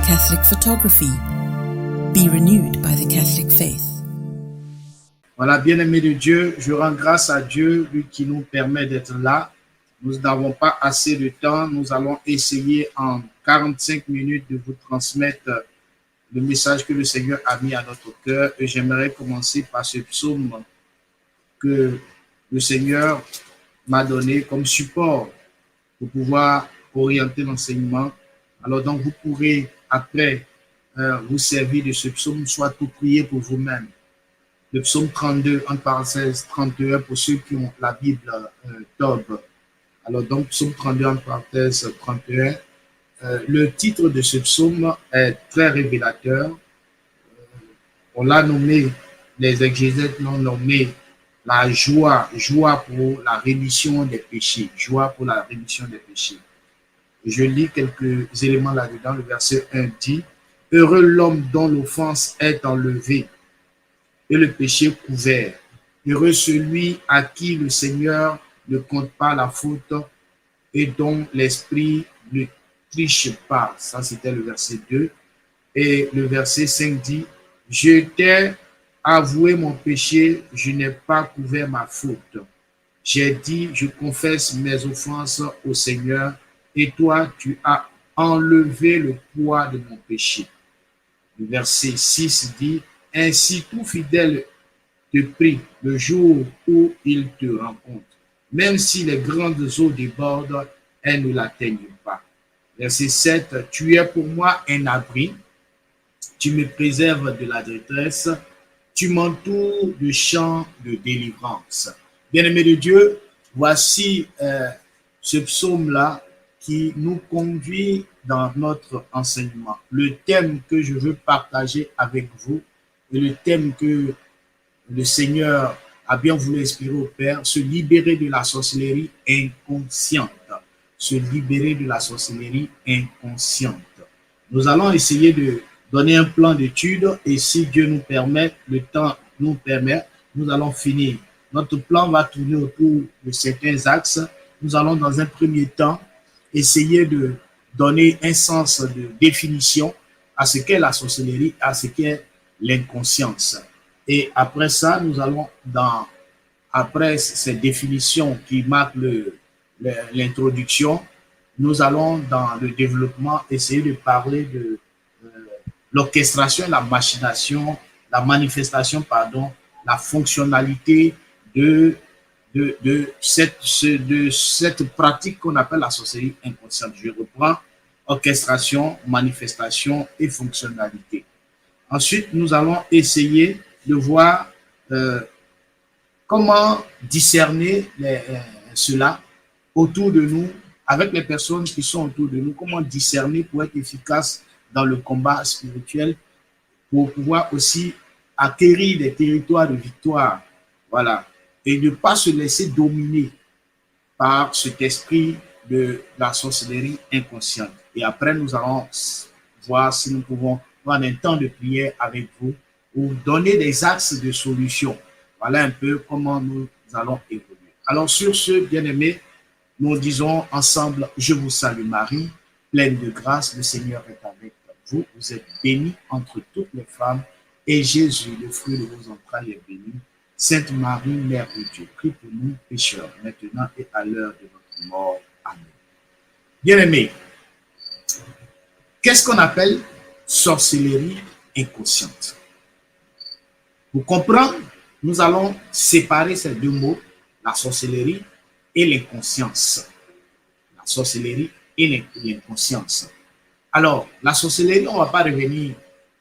Catholic photography. Be renewed by the Catholic faith. Voilà, bien-aimés de Dieu, je rends grâce à Dieu, lui qui nous permet d'être là. Nous n'avons pas assez de temps. Nous allons essayer en 45 minutes de vous transmettre le message que le Seigneur a mis à notre cœur. Et j'aimerais commencer par ce psaume que le Seigneur m'a donné comme support pour pouvoir orienter l'enseignement. Alors donc, vous pourrez après vous servir de ce psaume, soit pour prier pour vous-même. Le psaume 32, en parenthèse 31, pour ceux qui ont la Bible Tob. Alors donc, psaume 32, en parenthèse 31. Le titre de ce psaume est très révélateur. On l'a nommé, les exégètes l'ont nommé la joie pour la rémission des péchés. Joie pour la rémission des péchés. Je lis quelques éléments là-dedans. Le verset 1 dit, « Heureux l'homme dont l'offense est enlevée et le péché couvert. Heureux celui à qui le Seigneur ne compte pas la faute et dont l'esprit ne triche pas. » Ça, c'était le verset 2. Et le verset 5 dit, « Je t'ai avoué mon péché, je n'ai pas couvert ma faute. J'ai dit, je confesse mes offenses au Seigneur, et toi, tu as enlevé le poids de mon péché. » Le verset 6 dit, « Ainsi tout fidèle te prie le jour où il te rencontre. Même si les grandes eaux débordent, elles ne l'atteignent pas. » Verset 7, « Tu es pour moi un abri, tu me préserves de la détresse, tu m'entoures de chants de délivrance. » Bien-aimés de Dieu, voici ce psaume-là qui nous conduit dans notre enseignement. Le thème que je veux partager avec vous et le thème que le Seigneur a bien voulu inspirer au Père, se libérer de la sorcellerie inconsciente. Se libérer de la sorcellerie inconsciente. Nous allons essayer de donner un plan d'étude et si Dieu nous permet, le temps nous permet, nous allons finir. Notre plan va tourner autour de certains axes. Nous allons dans un premier temps essayer de donner un sens de définition à ce qu'est la sorcellerie, à ce qu'est l'inconscience. Et après ça, nous allons après ces définitions qui marquent l'introduction, nous allons dans le développement essayer de parler de l'orchestration, la machination, la manifestation, la fonctionnalité de cette pratique qu'on appelle la sorcellerie inconsciente. Je reprends, orchestration, manifestation et fonctionnalité. Ensuite, nous allons essayer de voir comment discerner cela autour de nous, avec les personnes qui sont autour de nous, comment discerner pour être efficace dans le combat spirituel, pour pouvoir aussi acquérir des territoires de victoire, voilà, et ne pas se laisser dominer par cet esprit de la sorcellerie inconsciente. Et après, nous allons voir si nous pouvons prendre un temps de prière avec vous ou donner des axes de solution. Voilà un peu comment nous allons évoluer. Alors sur ce, bien-aimés, nous disons ensemble, je vous salue Marie, pleine de grâce, le Seigneur est avec vous. Vous êtes bénie entre toutes les femmes et Jésus, le fruit de vos entrailles, est béni. Sainte Marie, Mère de Dieu, prie pour nous pécheurs, maintenant et à l'heure de notre mort. Amen. Bien-aimés, qu'est-ce qu'on appelle sorcellerie inconsciente? Pour comprendre, nous allons séparer ces deux mots, la sorcellerie et l'inconscience. La sorcellerie et l'inconscience. Alors, la sorcellerie, on ne va pas revenir,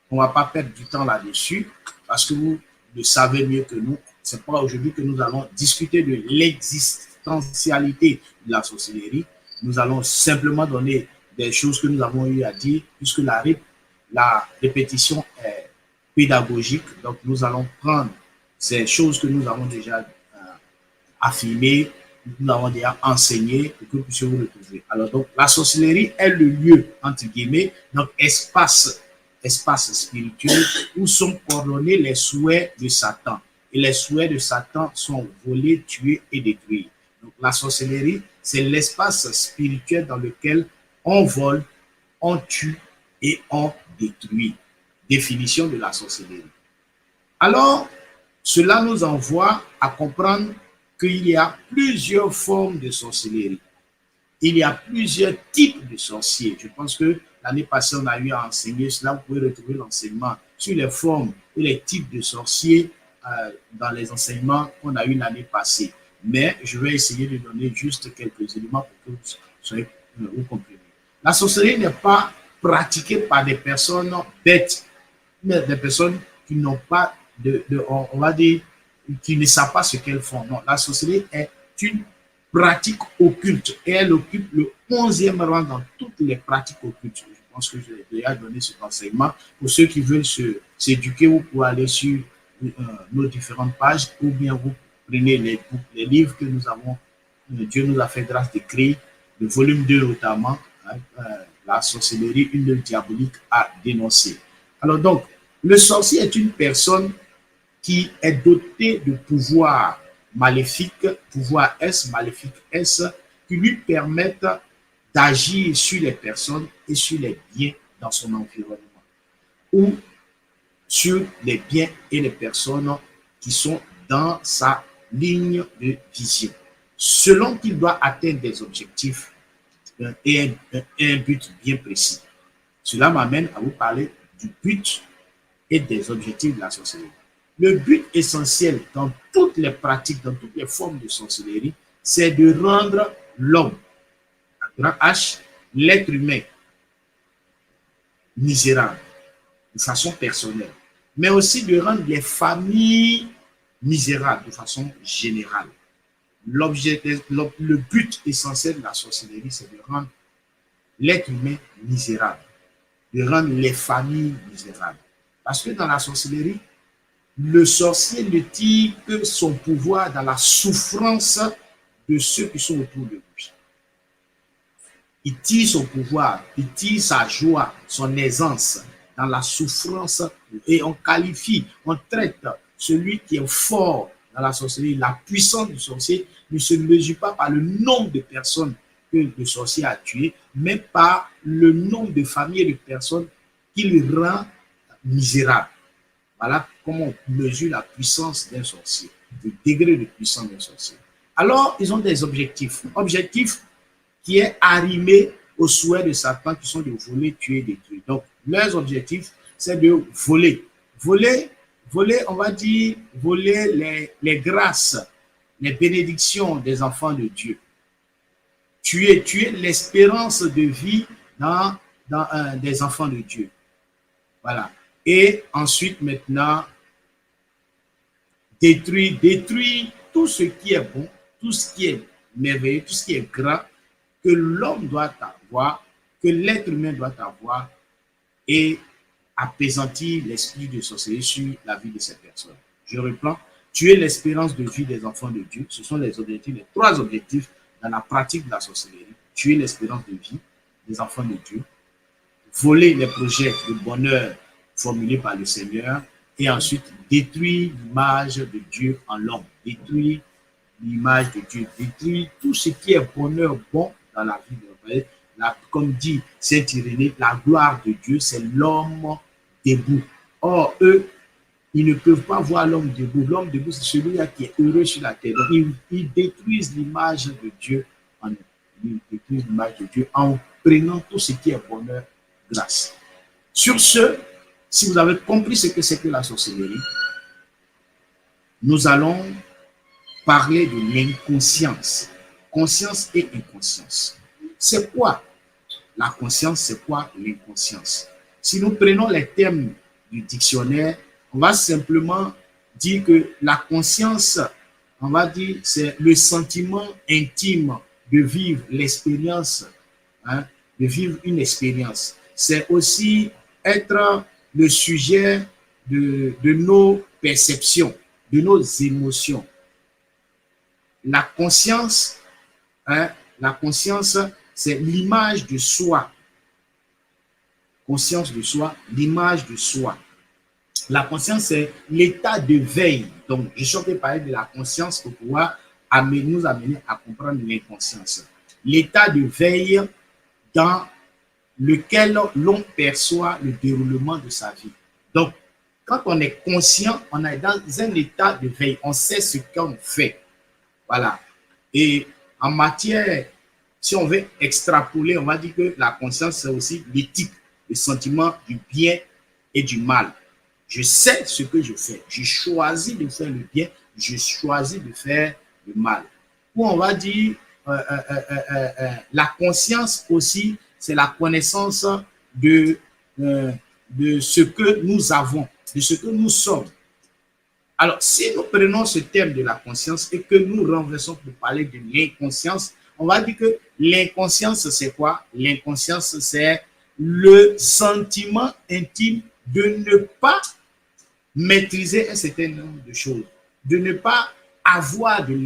on ne va pas perdre du temps là-dessus, parce que vous le savez mieux que nous. Ce n'est pas aujourd'hui que nous allons discuter de l'existentialité de la sorcellerie. Nous allons simplement donner des choses que nous avons eu à dire, puisque la répétition est pédagogique. Donc, nous allons prendre ces choses que nous avons déjà affirmées, nous avons déjà enseigné pour que vous puissiez vous retrouver. Alors, donc, la sorcellerie est le lieu, entre guillemets, donc espace spirituel où sont coordonnés les souhaits de Satan. Et les souhaits de Satan sont voler, tuer et détruire. Donc, la sorcellerie, c'est l'espace spirituel dans lequel on vole, on tue et on détruit. Définition de la sorcellerie. Alors, cela nous envoie à comprendre qu'il y a plusieurs formes de sorcellerie. Il y a plusieurs types de sorciers. Je pense que l'année passée, on a eu à enseigner cela. Vous pouvez retrouver l'enseignement sur les formes et les types de sorciers dans les enseignements qu'on a eu l'année passée. Mais je vais essayer de donner juste quelques éléments pour que vous compreniez. La sorcellerie n'est pas pratiquée par des personnes bêtes, mais des personnes qui n'ont pas on va dire, qui ne savent pas ce qu'elles font. Non, la sorcellerie est une pratique occulte et elle occupe le 11e rang dans toutes les pratiques occultes. Je pense que je vais déjà donner cet enseignement. Pour ceux qui veulent s'éduquer, vous pouvez aller sur nos différentes pages ou bien vous prenez les livres que nous avons, Dieu nous a fait grâce d'écrire, le volume 2 notamment, la sorcellerie, une œuvre diabolique à dénoncer. Alors donc, le sorcier est une personne qui est dotée de pouvoirs maléfiques, pouvoir S, maléfique S, qui lui permettent d'agir sur les personnes et sur les biens dans son environnement, ou sur les biens et les personnes qui sont dans sa ligne de vision, selon qu'il doit atteindre des objectifs et un but bien précis. Cela m'amène à vous parler du but et des objectifs de la sorcellerie. Le but essentiel dans toutes les pratiques, dans toutes les formes de sorcellerie, c'est de rendre l'homme, grand H, l'être humain, misérable, de façon personnelle, mais aussi de rendre les familles misérables de façon générale. Le but essentiel de la sorcellerie, c'est de rendre l'être humain misérable, de rendre les familles misérables. Parce que dans la sorcellerie, le sorcier ne tire que son pouvoir dans la souffrance de ceux qui sont autour de lui. Il tire son pouvoir, il tire sa joie, son aisance dans la souffrance et on qualifie, on traite celui qui est fort dans la sorcellerie. La puissance du sorcier ne se mesure pas par le nombre de personnes que le sorcier a tuées, mais par le nombre de familles et de personnes qu'il rend misérables. Voilà comment on mesure la puissance d'un sorcier, le degré de puissance d'un sorcier. Alors, ils ont des objectifs. Objectif qui est arrimé aux souhaits de Satan qui sont de voler, tuer, détruire. Donc, leurs objectifs, c'est de voler. Voler, on va dire, voler les grâces, les bénédictions des enfants de Dieu. Tuer l'espérance de vie dans des enfants de Dieu. Voilà. Et ensuite, maintenant, détruire tout ce qui est bon, tout ce qui est merveilleux, tout ce qui est grand, que l'homme doit avoir, que l'être humain doit avoir, et apaisantir l'esprit de sorcellerie sur la vie de ces personnes. Je reprends, tuer l'espérance de vie des enfants de Dieu. Ce sont les objectifs, les 3 objectifs dans la pratique de la sorcellerie. Tuer l'espérance de vie des enfants de Dieu. Voler les projets de bonheur formulés par le Seigneur. Et ensuite, détruire l'image de Dieu en l'homme. Détruire l'image de Dieu. Détruire tout ce qui est bonheur bon dans la vie de l'homme. Comme dit Saint Irénée, la gloire de Dieu, c'est l'homme debout. Or, eux, ils ne peuvent pas voir l'homme debout. L'homme debout, c'est celui-là qui est heureux sur la terre. Donc, ils détruisent l'image de Dieu en eux. Ils détruisent l'image de Dieu en prenant tout ce qui est bonheur, grâce. Sur ce, si vous avez compris ce que c'est que la sorcellerie, nous allons parler de l'inconscience. Conscience et inconscience. C'est quoi la conscience? C'est quoi l'inconscience? Si nous prenons les termes du dictionnaire, on va simplement dire que la conscience, on va dire, c'est le sentiment intime de vivre l'expérience, de vivre une expérience. C'est aussi être le sujet de nos perceptions, de nos émotions. La conscience, c'est l'image de soi. Conscience de soi, l'image de soi. La conscience, c'est l'état de veille. Donc, je suis en train de parler de la conscience pour pouvoir nous amener à comprendre l'inconscience. L'état de veille dans lequel l'on perçoit le déroulement de sa vie. Donc, quand on est conscient, on est dans un état de veille, on sait ce qu'on fait. Voilà. Et en matière, si on veut extrapoler, on va dire que la conscience, c'est aussi l'éthique, le sentiment du bien et du mal. Je sais ce que je fais. Je choisis de faire le bien, je choisis de faire le mal. Ou on va dire, la conscience aussi, c'est la connaissance de, de ce que nous avons, de ce que nous sommes. Alors, si nous prenons ce thème de la conscience et que nous renversons pour parler de l'inconscience, on va dire que l'inconscience, c'est quoi? L'inconscience, c'est le sentiment intime de ne pas maîtriser un certain nombre de choses, de ne pas avoir de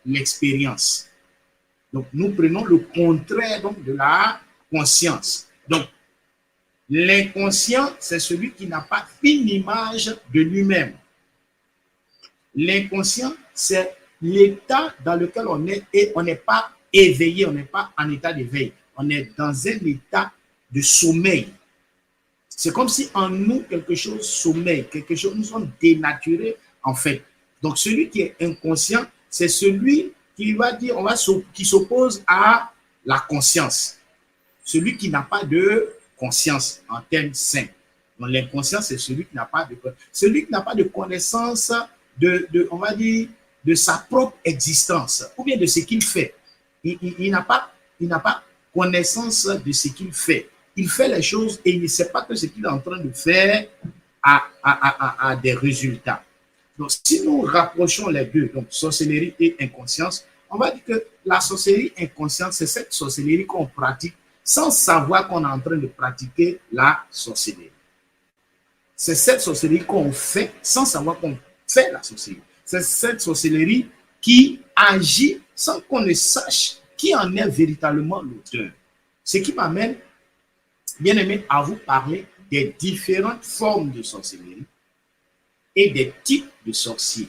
l'expérience. Donc, nous prenons le contraire donc, de la conscience. Donc, l'inconscient, c'est celui qui n'a pas une image de lui-même. L'inconscient, c'est l'état dans lequel on est et on n'est pas éveillé, on n'est pas en état d'éveil. On est dans un état de sommeil. C'est comme si en nous, quelque chose sommeille, quelque chose, nous sommes dénaturés en fait. Donc, celui qui est inconscient, c'est celui qui va dire, qui s'oppose à la conscience. Celui qui n'a pas de conscience en termes simples. Donc, l'inconscient, c'est celui qui n'a pas de conscience. Celui qui n'a pas de connaissance on va dire, de sa propre existence ou bien de ce qu'il fait. Il n'a pas connaissance de ce qu'il fait. Il fait les choses et il ne sait pas que ce qu'il est en train de faire a des résultats. Donc, si nous rapprochons les deux, donc sorcellerie et inconscience, on va dire que la sorcellerie inconsciente, c'est cette sorcellerie qu'on pratique sans savoir qu'on est en train de pratiquer la sorcellerie. C'est cette sorcellerie qu'on fait sans savoir qu'on fait la sorcellerie. C'est cette sorcellerie qui agit sans qu'on ne sache qui en est véritablement l'auteur. Ce qui m'amène, bien aimé, à vous parler des différentes formes de sorcellerie et des types de sorciers.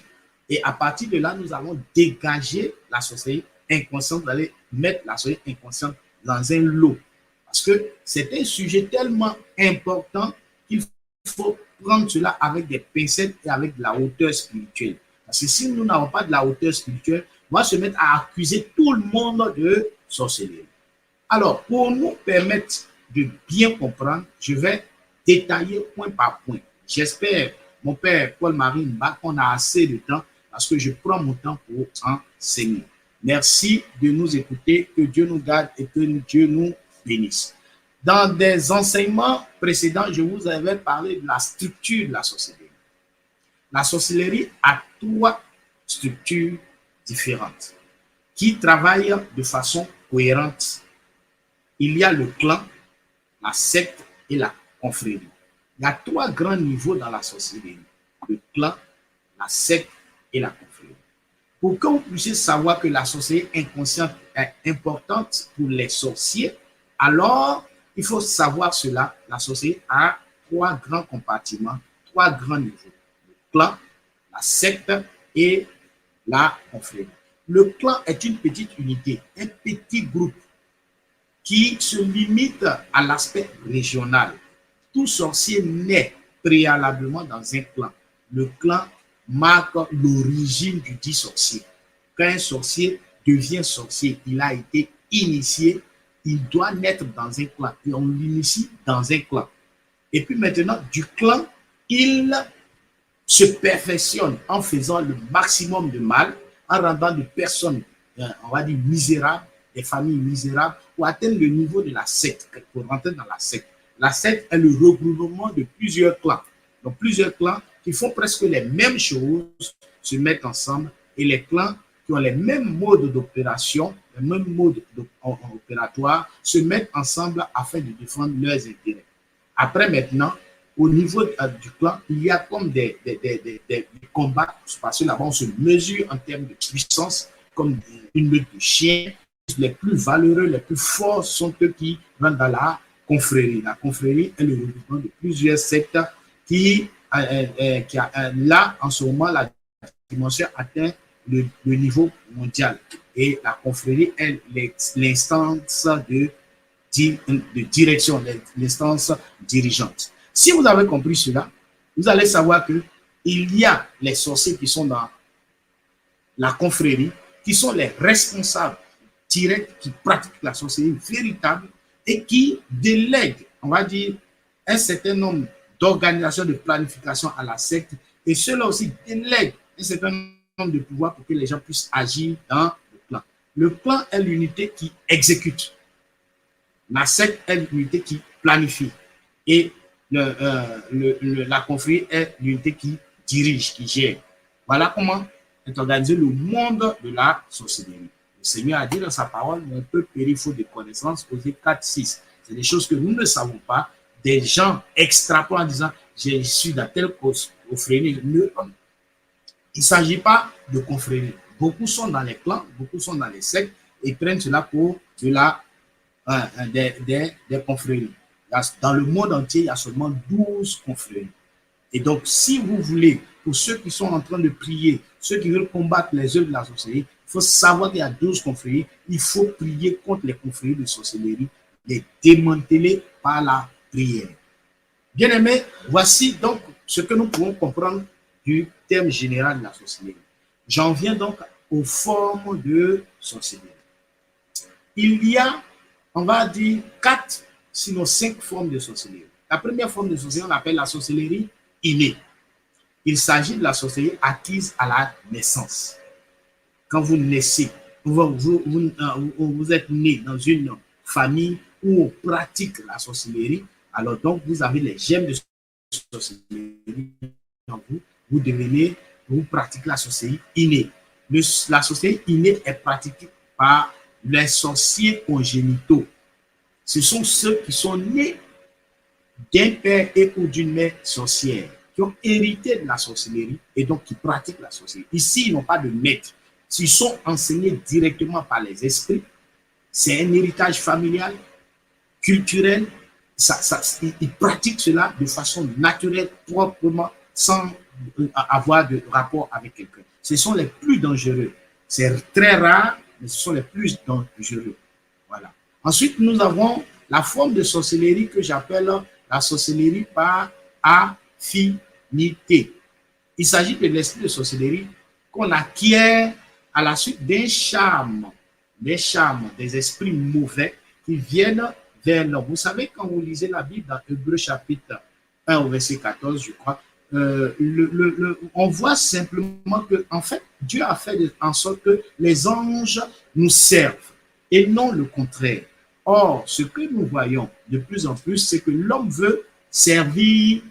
Et à partir de là, nous allons dégager la sorcellerie inconsciente, d'aller mettre la sorcellerie inconsciente dans un lot. Parce que c'est un sujet tellement important qu'il faut prendre cela avec des pincettes et avec de la hauteur spirituelle. Parce que si nous n'avons pas de la hauteur spirituelle, on va se mettre à accuser tout le monde de sorcellerie. Alors, pour nous permettre de bien comprendre, je vais détailler point par point. J'espère, mon père Paul-Marie Mba, qu'on a assez de temps parce que je prends mon temps pour enseigner. Merci de nous écouter, que Dieu nous garde et que Dieu nous bénisse. Dans des enseignements précédents, je vous avais parlé de la structure de la sorcellerie. La sorcellerie a trois structures différentes qui travaillent de façon cohérente. Il y a le clan, la secte et la confrérie. Il y a trois grands niveaux dans la sorcellerie. Le clan, la secte et la confrérie. Pour que vous puissiez savoir que la sorcellerie inconsciente est importante pour les sorciers, alors il faut savoir cela. La sorcellerie a trois grands compartiments, trois grands niveaux. Le clan, la secte et la confrérie. Le clan est une petite unité, un petit groupe qui se limite à l'aspect régional. Tout sorcier naît préalablement dans un clan. Le clan marque l'origine du dit sorcier. Quand un sorcier devient sorcier, il a été initié, il doit naître dans un clan et on l'initie dans un clan. Et puis maintenant, du clan, il se perfectionne en faisant le maximum de mal, en rendant des personnes, on va dire, misérables, des familles misérables, pour atteindre le niveau de la secte, pour rentrer dans la secte. La secte est le regroupement de plusieurs clans. Donc, plusieurs clans qui font presque les mêmes choses se mettent ensemble et les clans qui ont les mêmes modes d'opération, les mêmes modes opératoires, se mettent ensemble afin de défendre leurs intérêts. Après, maintenant, au niveau du clan, il y a comme des combats, parce que là-bas, on se mesure en termes de puissance, comme une meute de chiens. Les plus valeureux, les plus forts sont eux qui rentrent dans la confrérie. La confrérie est le regroupement de plusieurs sectes qui a là, en ce moment, la dimension atteint le niveau mondial. Et la confrérie est l'instance de de direction, l'instance dirigeante. Si vous avez compris cela, vous allez savoir que il y a les sorciers qui sont dans la confrérie, qui sont les responsables directs qui pratiquent la sorcellerie véritable et qui délèguent, on va dire, un certain nombre d'organisations de planification à la secte, et cela aussi délègue un certain nombre de pouvoirs pour que les gens puissent agir dans le plan. Le plan est l'unité qui exécute. La secte est l'unité qui planifie. Et la confrérie est l'unité qui dirige, qui gère. Voilà comment est organisé le monde de la sorcellerie. Le Seigneur a dit dans sa parole, un peu périr faute de connaissances, Osée 4:6. C'est des choses que nous ne savons pas. Des gens extrapolent en disant, je suis dans telle confrérie. Il ne s'agit pas de confrérie. Beaucoup sont dans les clans, beaucoup sont dans les sectes et prennent cela pour des confréries. Dans le monde entier, il y a seulement 12 confréries. Et donc, si vous voulez, pour ceux qui sont en train de prier, ceux qui veulent combattre les œuvres de la sorcellerie, il faut savoir qu'il y a 12 confréries. Il faut prier contre les confréries de sorcellerie, les démanteler par la prière. Bien aimé, voici donc ce que nous pouvons comprendre du terme général de la sorcellerie. J'en viens donc aux formes de sorcellerie. Il y a, on va dire, 4, sinon 5 formes de sorcellerie. La première forme de sorcellerie, on appelle la sorcellerie innée. Il s'agit de la sorcellerie acquise à la naissance. Quand vous naissez, vous êtes né dans une famille où on pratique la sorcellerie, alors donc vous avez les gemmes de sorcellerie en vous, vous pratiquez la sorcellerie innée. La sorcellerie innée est pratiquée par les sorciers congénitaux. Ce sont ceux qui sont nés d'un père et ou d'une mère sorcière, qui ont hérité de la sorcellerie et donc qui pratiquent la sorcellerie. Ici, ils n'ont pas de maître. S'ils sont enseignés directement par les esprits, c'est un héritage familial, culturel. Ils pratiquent cela de façon naturelle, proprement, sans avoir de rapport avec quelqu'un. Ce sont les plus dangereux. C'est très rare, mais ce sont les plus dangereux. Voilà. Ensuite, nous avons la forme de sorcellerie que j'appelle la sorcellerie par affinité. Il s'agit de l'esprit de sorcellerie qu'on acquiert à la suite d'un charme, des esprits mauvais qui viennent vers l'homme. Vous savez, quand vous lisez la Bible dans Hébreux chapitre 1 au verset 14, je crois, on voit simplement que, en fait, Dieu a fait en sorte que les anges nous servent et non le contraire. Or, ce que nous voyons de plus en plus, c'est que l'homme veut servir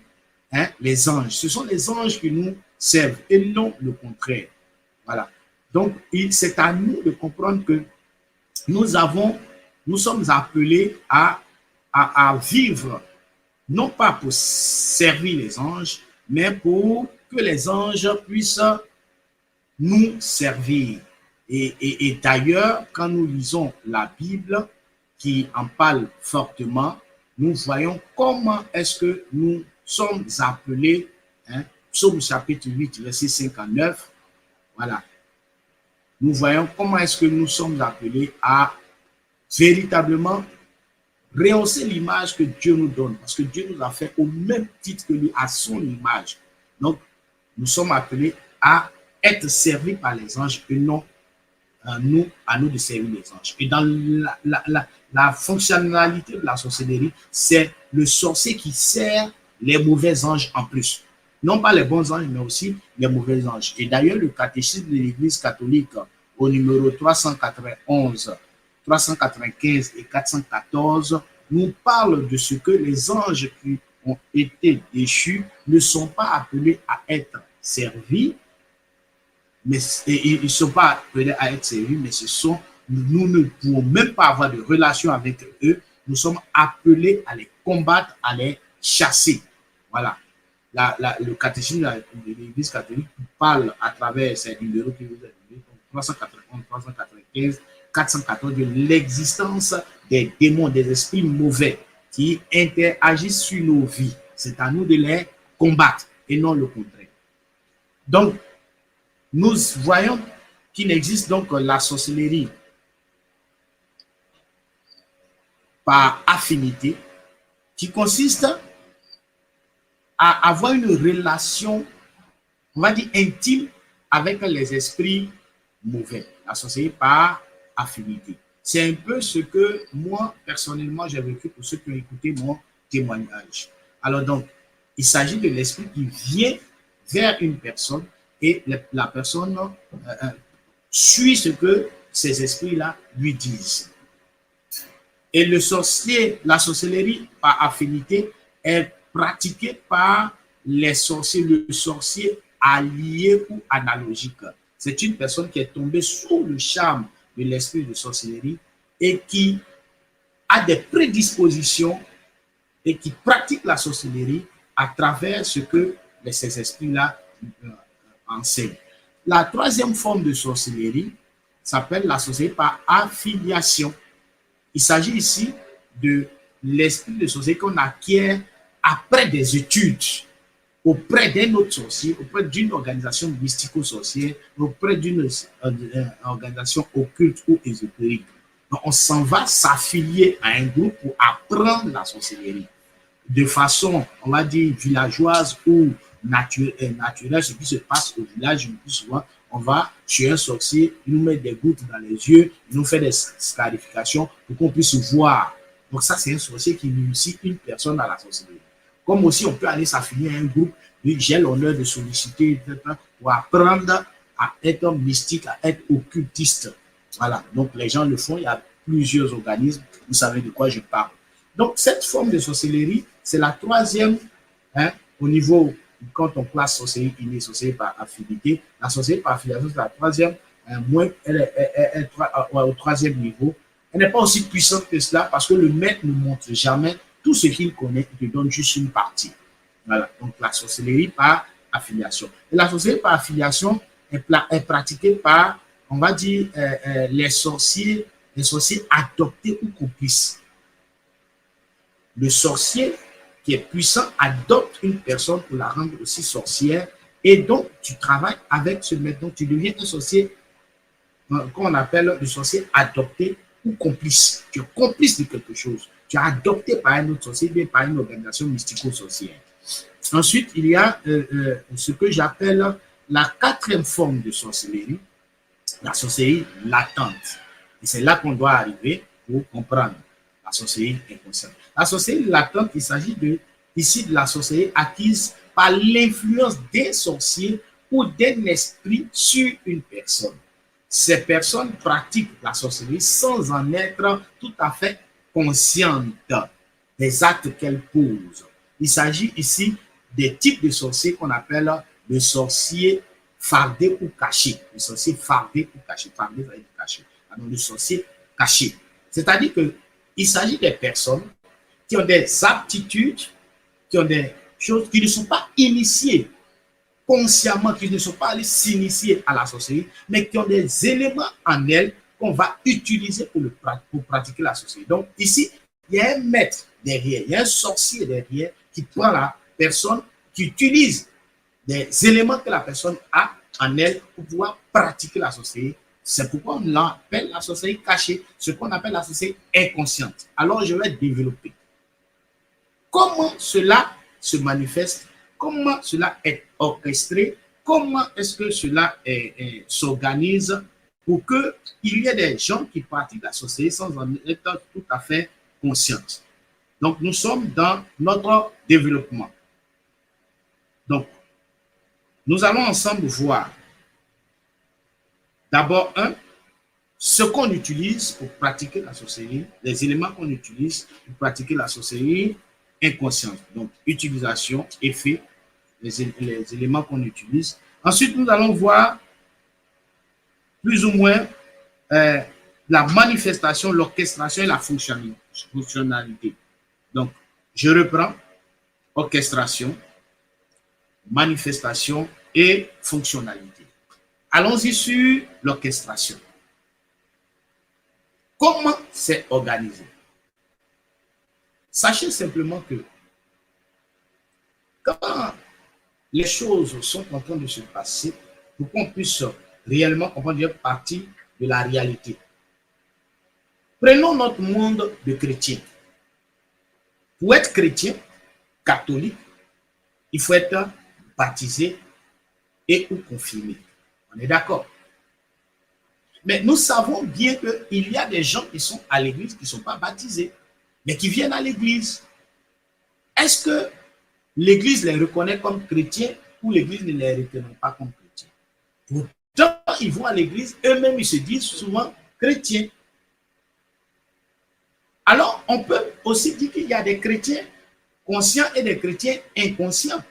les anges. Ce sont les anges qui nous servent et non le contraire. Voilà. Donc, c'est à nous de comprendre que nous sommes appelés à vivre, non pas pour servir les anges, mais pour que les anges puissent nous servir. Et d'ailleurs, quand nous lisons la Bible, qui en parle fortement, nous voyons comment est-ce que nous sommes appelés, Psaume chapitre 8, verset 59, voilà. Nous voyons comment est-ce que nous sommes appelés à véritablement rehausser l'image que Dieu nous donne, parce que Dieu nous a fait au même titre que lui, à son image. Donc, nous sommes appelés à être servis par les anges et non à nous de servir les anges. Et dans la fonctionnalité de la sorcellerie, c'est le sorcier qui sert les mauvais anges en plus. Non pas les bons anges, mais aussi les mauvais anges. Et d'ailleurs, le catéchisme de l'Église catholique au numéro 391, 395 et 414 nous parle de ce que les anges qui ont été déchus ne sont pas appelés à être servis, mais ils ne sont pas appelés à être servis, mais nous ne pouvons même pas avoir de relation avec eux. Nous sommes appelés à les combattre, à les chasser. Voilà. Le catéchisme de l'Église catholique parle à travers ces numéros que vous avez vus, 391, 395, 414, de l'existence des démons, des esprits mauvais qui interagissent sur nos vies. C'est à nous de les combattre et non le contraire. Donc, nous voyons qu'il existe donc la sorcellerie par affinité, qui consiste à avoir une relation, on va dire, intime avec les esprits mauvais. La sorcellerie par affinité. C'est un peu ce que moi, personnellement, j'ai vécu pour ceux qui ont écouté mon témoignage. Alors donc, il s'agit de l'esprit qui vient vers une personne et la personne suit ce que ces esprits-là lui disent. Et le sorcier, la sorcellerie par affinité est pratiquée par les sorciers, le sorcier allié ou analogique. C'est une personne qui est tombée sous le charme de l'esprit de sorcellerie et qui a des prédispositions et qui pratique la sorcellerie à travers ce que ces esprits-là enseignent. La troisième forme de sorcellerie s'appelle la sorcellerie par affiliation. Il s'agit ici de l'esprit de sorcellerie qu'on acquiert après des études auprès d'un autre sorcier, auprès d'une organisation mystico-sorcière, auprès d'une organisation occulte ou ésotérique. Donc, on s'en va s'affilier à un groupe pour apprendre la sorcellerie. De façon, on va dire, villageoise ou naturelle, ce qui se passe au village, le plus souvent, on va chez un sorcier, il nous met des gouttes dans les yeux, il nous fait des scarifications pour qu'on puisse voir. Donc ça, c'est un sorcier qui initie une personne à la sorcellerie. Comme aussi, on peut aller s'affilier à un groupe, j'ai l'honneur de solliciter pour apprendre à être mystique, à être occultiste. Voilà, donc les gens le font, il y a plusieurs organismes, vous savez de quoi je parle. Donc cette forme de sorcellerie, c'est la troisième, au niveau, quand on classe sorcellerie innée, sorcellerie par affinité, la sorcellerie par affiliation, c'est la troisième, elle est au troisième niveau. Elle n'est pas aussi puissante que cela parce que le maître ne montre jamais tout ce qu'il connaît, il te donne juste une partie. Voilà, donc la sorcellerie par affiliation. Et la sorcellerie par affiliation est pratiquée par, on va dire, les sorciers adoptés ou complices. Le sorcier qui est puissant adopte une personne pour la rendre aussi sorcière et donc tu travailles avec ce maître, donc tu deviens un sorcier qu'on appelle le sorcier adopté ou complice. Tu es complice de quelque chose. Tu es adopté par un autre sorcier, bien par une organisation mystico-sorcière. Ensuite, il y a ce que j'appelle la quatrième forme de sorcellerie, la sorcellerie latente. Et c'est là qu'on doit arriver pour comprendre la sorcellerie inconsciente. La sorcellerie latente, il s'agit ici de la sorcellerie acquise par l'influence d'un sorcier ou d'un esprit sur une personne. Ces personnes pratiquent la sorcellerie sans en être tout à fait conscientes des actes qu'elles posent. Il s'agit ici des types de sorciers qu'on appelle le sorcier fardé ou caché. Le sorcier fardé ou caché. Fardé, ça veut dire caché. Alors, le sorcier caché. C'est-à-dire qu'il s'agit des personnes qui ont des aptitudes, qui ont des choses qui ne sont pas initiées consciemment, qui ne sont pas allés s'initier à la sorcellerie, mais qui ont des éléments en elles qu'on va utiliser pour pratiquer la sorcellerie. Donc ici, il y a un maître derrière, il y a un sorcier derrière qui prend la personne, qui utilise des éléments que la personne a en elle pour pouvoir pratiquer la sorcellerie. C'est pourquoi on l'appelle la sorcellerie cachée, ce qu'on appelle la sorcellerie inconsciente. Alors je vais développer. Comment cela se manifeste? Comment cela est orchestré? Comment est-ce que cela s'organise pour qu'il y ait des gens qui pratiquent la sorcellerie sans en être tout à fait conscients? Donc, nous sommes dans notre développement. Donc, nous allons ensemble voir d'abord, ce qu'on utilise pour pratiquer la sorcellerie, les éléments qu'on utilise pour pratiquer la sorcellerie inconsciente. Donc, utilisation, effet, les éléments qu'on utilise. Ensuite, nous allons voir plus ou moins la manifestation, l'orchestration et la fonctionnalité. Donc, je reprends orchestration, manifestation et fonctionnalité. Allons-y sur l'orchestration. Comment c'est organisé? Sachez simplement que quand les choses sont en train de se passer, pour qu'on puisse réellement comprendre une partie de la réalité. Prenons notre monde de chrétiens. Pour être chrétien, catholique, il faut être baptisé et ou confirmé. On est d'accord? Mais nous savons bien qu'il y a des gens qui sont à l'église qui ne sont pas baptisés, mais qui viennent à l'église. Est-ce que l'église les reconnaît comme chrétiens ou l'église ne les reconnaît pas comme chrétiens? Pourtant, ils vont à l'église, eux-mêmes, ils se disent souvent chrétiens. Alors, on peut aussi dire qu'il y a des chrétiens conscients et des chrétiens inconscients.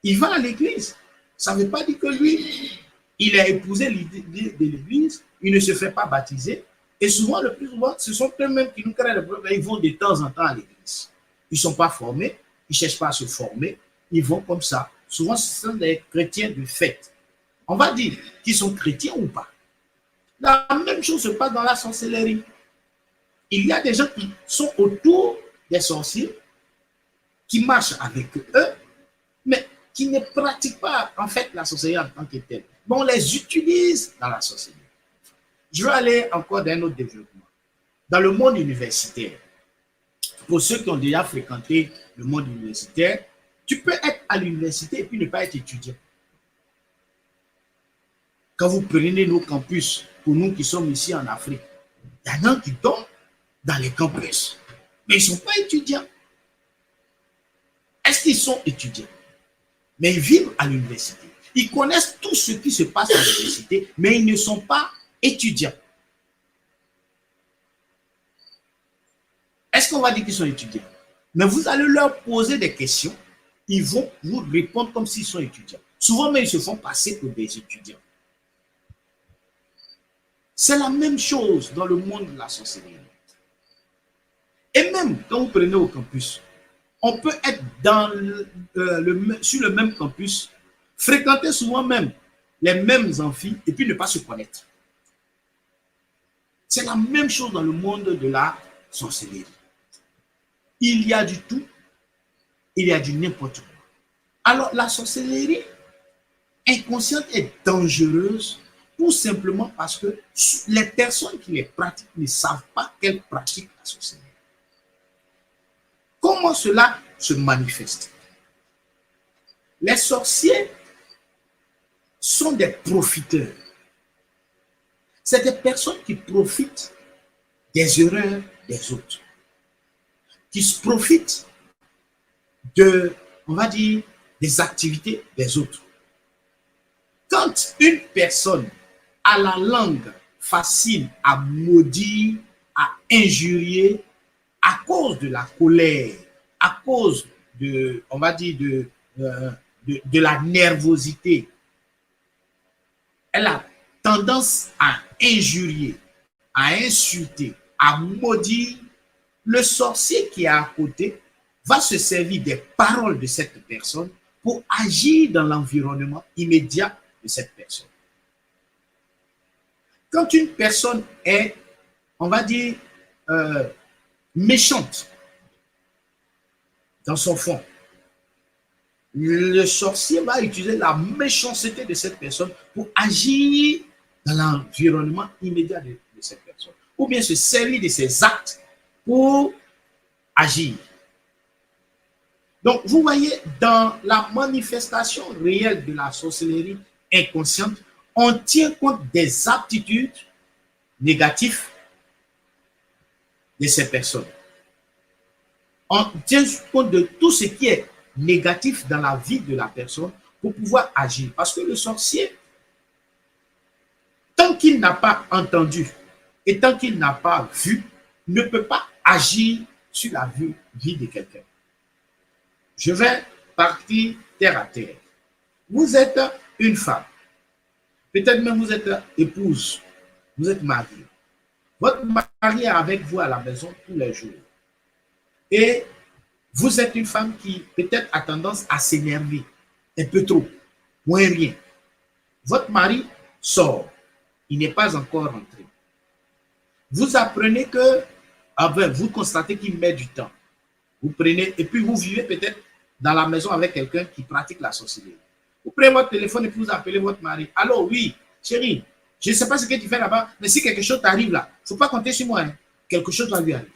Il va à l'église. Ça ne veut pas dire que lui, il a épousé l'idée de l'église, il ne se fait pas baptiser. Et souvent, le plus souvent, ce sont eux-mêmes qui nous créent le problème. Ils vont de temps en temps à l'église. Ils ne sont pas formés, ils ne cherchent pas à se former, ils vont comme ça. Souvent, ce sont des chrétiens de fait. On va dire qu'ils sont chrétiens ou pas. La même chose se passe dans la sorcellerie. Il y a des gens qui sont autour des sorciers, qui marchent avec eux, mais qui ne pratiquent pas en fait la sorcellerie en tant que telle. Mais on les utilise dans la sorcellerie. Je vais aller encore d'un autre développement. Dans le monde universitaire, pour ceux qui ont déjà fréquenté le monde universitaire, tu peux être à l'université et puis ne pas être étudiant. Quand vous prenez nos campus, pour nous qui sommes ici en Afrique, il y en a qui tombent dans les campus, mais ils ne sont pas étudiants. Est-ce qu'ils sont étudiants? Mais ils vivent à l'université. Ils connaissent tout ce qui se passe à l'université, mais ils ne sont pas étudiants. Est-ce qu'on va dire qu'ils sont étudiants? Mais vous allez leur poser des questions, ils vont vous répondre comme s'ils sont étudiants. Souvent, mais ils se font passer pour des étudiants. C'est la même chose dans le monde de la sorcellerie. Et même quand vous prenez au campus, on peut être sur le même campus, fréquenter souvent même les mêmes amphis et puis ne pas se connaître. C'est la même chose dans le monde de la sorcellerie. Il y a du tout, il y a du n'importe quoi. Alors la sorcellerie inconsciente est dangereuse tout simplement parce que les personnes qui les pratiquent ne savent pas qu'elles pratiquent la sorcellerie. Comment cela se manifeste? Les sorciers sont des profiteurs. C'est des personnes qui profitent des erreurs des autres, qui se profitent on va dire, des activités des autres. Quand une personne a la langue facile à maudire, à injurier, à cause de la colère, à cause on va dire, de la nervosité, elle a tendance à injurier, à insulter, à maudire. Le sorcier qui est à côté va se servir des paroles de cette personne pour agir dans l'environnement immédiat de cette personne. Quand une personne est, on va dire, méchante dans son fond, le sorcier va utiliser la méchanceté de cette personne pour agir dans l'environnement immédiat de cette personne. Ou bien se servir de ses actes pour agir. Donc, vous voyez, dans la manifestation réelle de la sorcellerie inconsciente, on tient compte des aptitudes négatives de ces personnes. On tient compte de tout ce qui est négatif dans la vie de la personne pour pouvoir agir. Parce que le sorcier, tant qu'il n'a pas entendu et tant qu'il n'a pas vu, ne peut pas agir sur la vie de quelqu'un. Je vais partir terre à terre. Vous êtes une femme. Peut-être même vous êtes épouse. Vous êtes mariée. Votre mari est avec vous à la maison tous les jours. Et vous êtes une femme qui peut-être a tendance à s'énerver un peu trop, moins rien. Votre mari sort. Il n'est pas encore rentré. Vous apprenez que, vous constatez qu'il met du temps. Vous prenez, et puis vous vivez peut-être dans la maison avec quelqu'un qui pratique la sorcellerie. Vous prenez votre téléphone et puis vous appelez votre mari. Allô, oui, chérie, je ne sais pas ce que tu fais là-bas, mais si quelque chose t'arrive là, il ne faut pas compter sur moi. Hein. Quelque chose va lui arriver.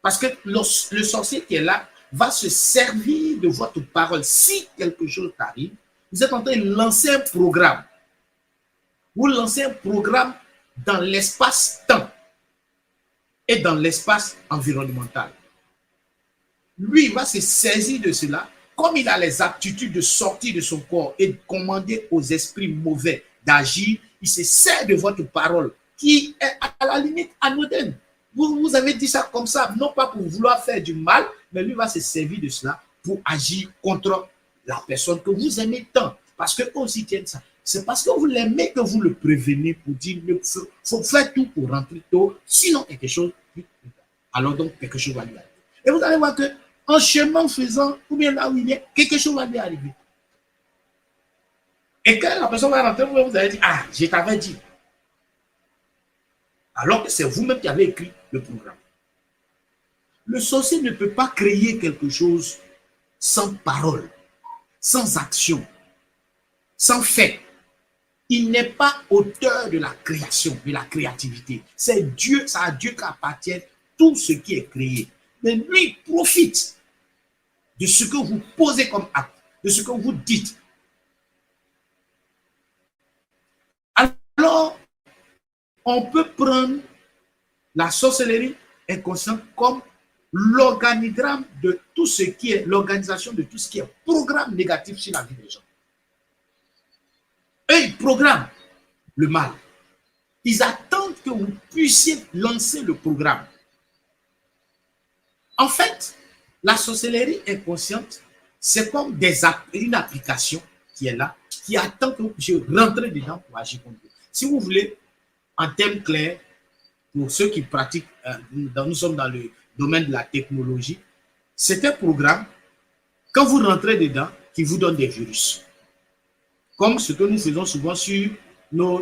Parce que le sorcier qui est là va se servir de votre parole. Si quelque chose t'arrive, vous êtes en train de lancer un programme. Vous lancez un programme dans l'espace-temps et dans l'espace environnemental. Lui, il va se saisir de cela. Comme il a les aptitudes de sortir de son corps et de commander aux esprits mauvais d'agir, il se sert de votre parole qui est à la limite anodine. Vous avez dit ça comme ça, non pas pour vouloir faire du mal, mais lui va se servir de cela pour agir contre la personne que vous aimez tant. Parce qu'eux aussi tiennent ça. C'est parce que vous l'aimez que vous le prévenez pour dire il faut faire tout pour rentrer tôt, sinon quelque chose, alors donc quelque chose va lui arriver. Et vous allez voir que en chemin faisant, ou bien là où il est, quelque chose va lui arriver. Et quand la personne va rentrer, vous allez dire, ah, je t'avais dit. Alors que c'est vous-même qui avez écrit le programme. Le sorcier ne peut pas créer quelque chose sans parole, sans action, sans fait. Il n'est pas auteur de la création, de la créativité. C'est Dieu, c'est à Dieu qu'appartient tout ce qui est créé. Mais lui profite de ce que vous posez comme acte, de ce que vous dites. Alors, on peut prendre la sorcellerie inconsciente comme l'organigramme de tout ce qui est, l'organisation de tout ce qui est programme négatif sur la vie des gens. Eux, ils programment le mal. Ils attendent que vous puissiez lancer le programme. En fait, la sorcellerie inconsciente, c'est comme une application qui est là, qui attend que vous puissiez rentrer dedans pour agir contre vous. Si vous voulez, en termes clairs, pour ceux qui pratiquent, nous sommes dans le domaine de la technologie, c'est un programme, quand vous rentrez dedans, qui vous donne des virus. Comme ce que nous faisons souvent sur dans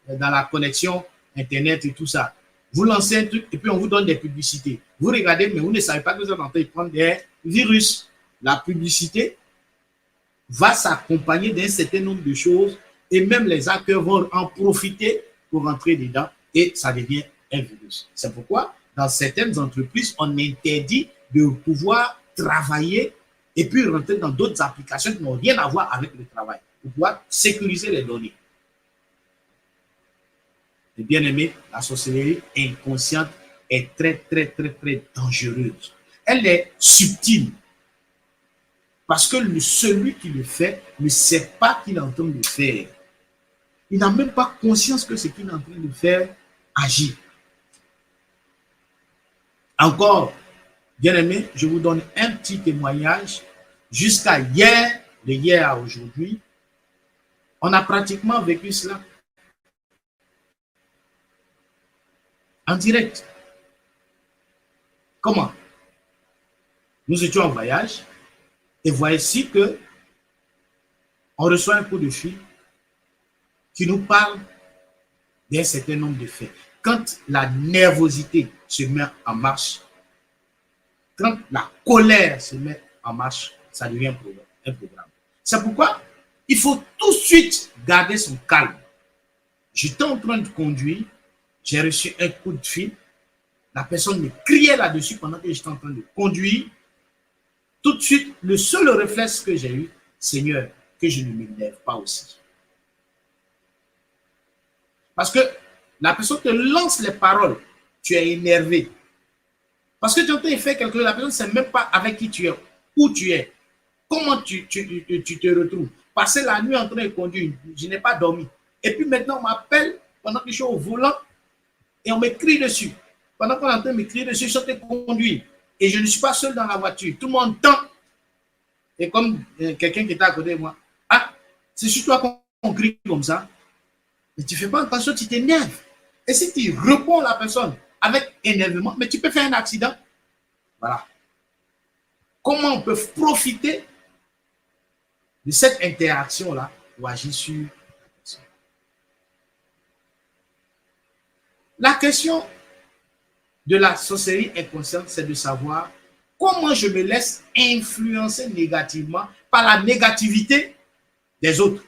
la connexion Internet et tout ça. Vous lancez un truc et puis on vous donne des publicités. Vous regardez, mais vous ne savez pas que vous êtes en train de prendre des virus. La publicité va s'accompagner d'un certain nombre de choses et même les hackers vont en profiter pour rentrer dedans et ça devient un virus. C'est pourquoi, dans certaines entreprises, on interdit de pouvoir travailler et puis rentrer dans d'autres applications qui n'ont rien à voir avec le travail pour pouvoir sécuriser les données. Et bien aimé, la sorcellerie inconsciente est très, très, très, très dangereuse. Elle est subtile parce que celui qui le fait ne sait pas qu'il est en train de faire. Il n'a même pas conscience que ce qu'il est en train de faire agit. Encore, bien aimé, je vous donne un petit témoignage. Jusqu'à hier, de hier à aujourd'hui, on a pratiquement vécu cela en direct. Comment? Nous étions en voyage et voici que on reçoit un coup de fil qui nous parle d'un certain nombre de faits. Quand la nervosité se met en marche, quand la colère se met en marche, ça devient un programme. C'est pourquoi il faut tout de suite garder son calme. J'étais en train de conduire, j'ai reçu un coup de fil, la personne me criait là-dessus pendant que j'étais en train de conduire. Tout de suite, le seul réflexe que j'ai eu, Seigneur, que je ne m'énerve pas aussi. Parce que la personne te lance les paroles, tu es énervé. Parce que tu es en train de faire quelque chose, la personne ne sait même pas avec qui tu es, où tu es, comment tu te retrouves. Passer la nuit en train de conduire, je n'ai pas dormi. Et puis maintenant, on m'appelle pendant que je suis au volant et on me crie dessus. Pendant qu'on est en train de me crier dessus, je suis en train de conduire. Et je ne suis pas seul dans la voiture. Tout le monde entend. Et comme quelqu'un qui était à côté de moi, ah, c'est sur toi qu'on crie comme ça. Mais tu ne fais pas attention, tu t'énerves. Et si tu réponds à la personne avec énervement, mais tu peux faire un accident. Voilà. Comment on peut profiter de cette interaction-là pour agir sur la personne. La question de la sorcellerie inconsciente, c'est de savoir comment je me laisse influencer négativement par la négativité des autres.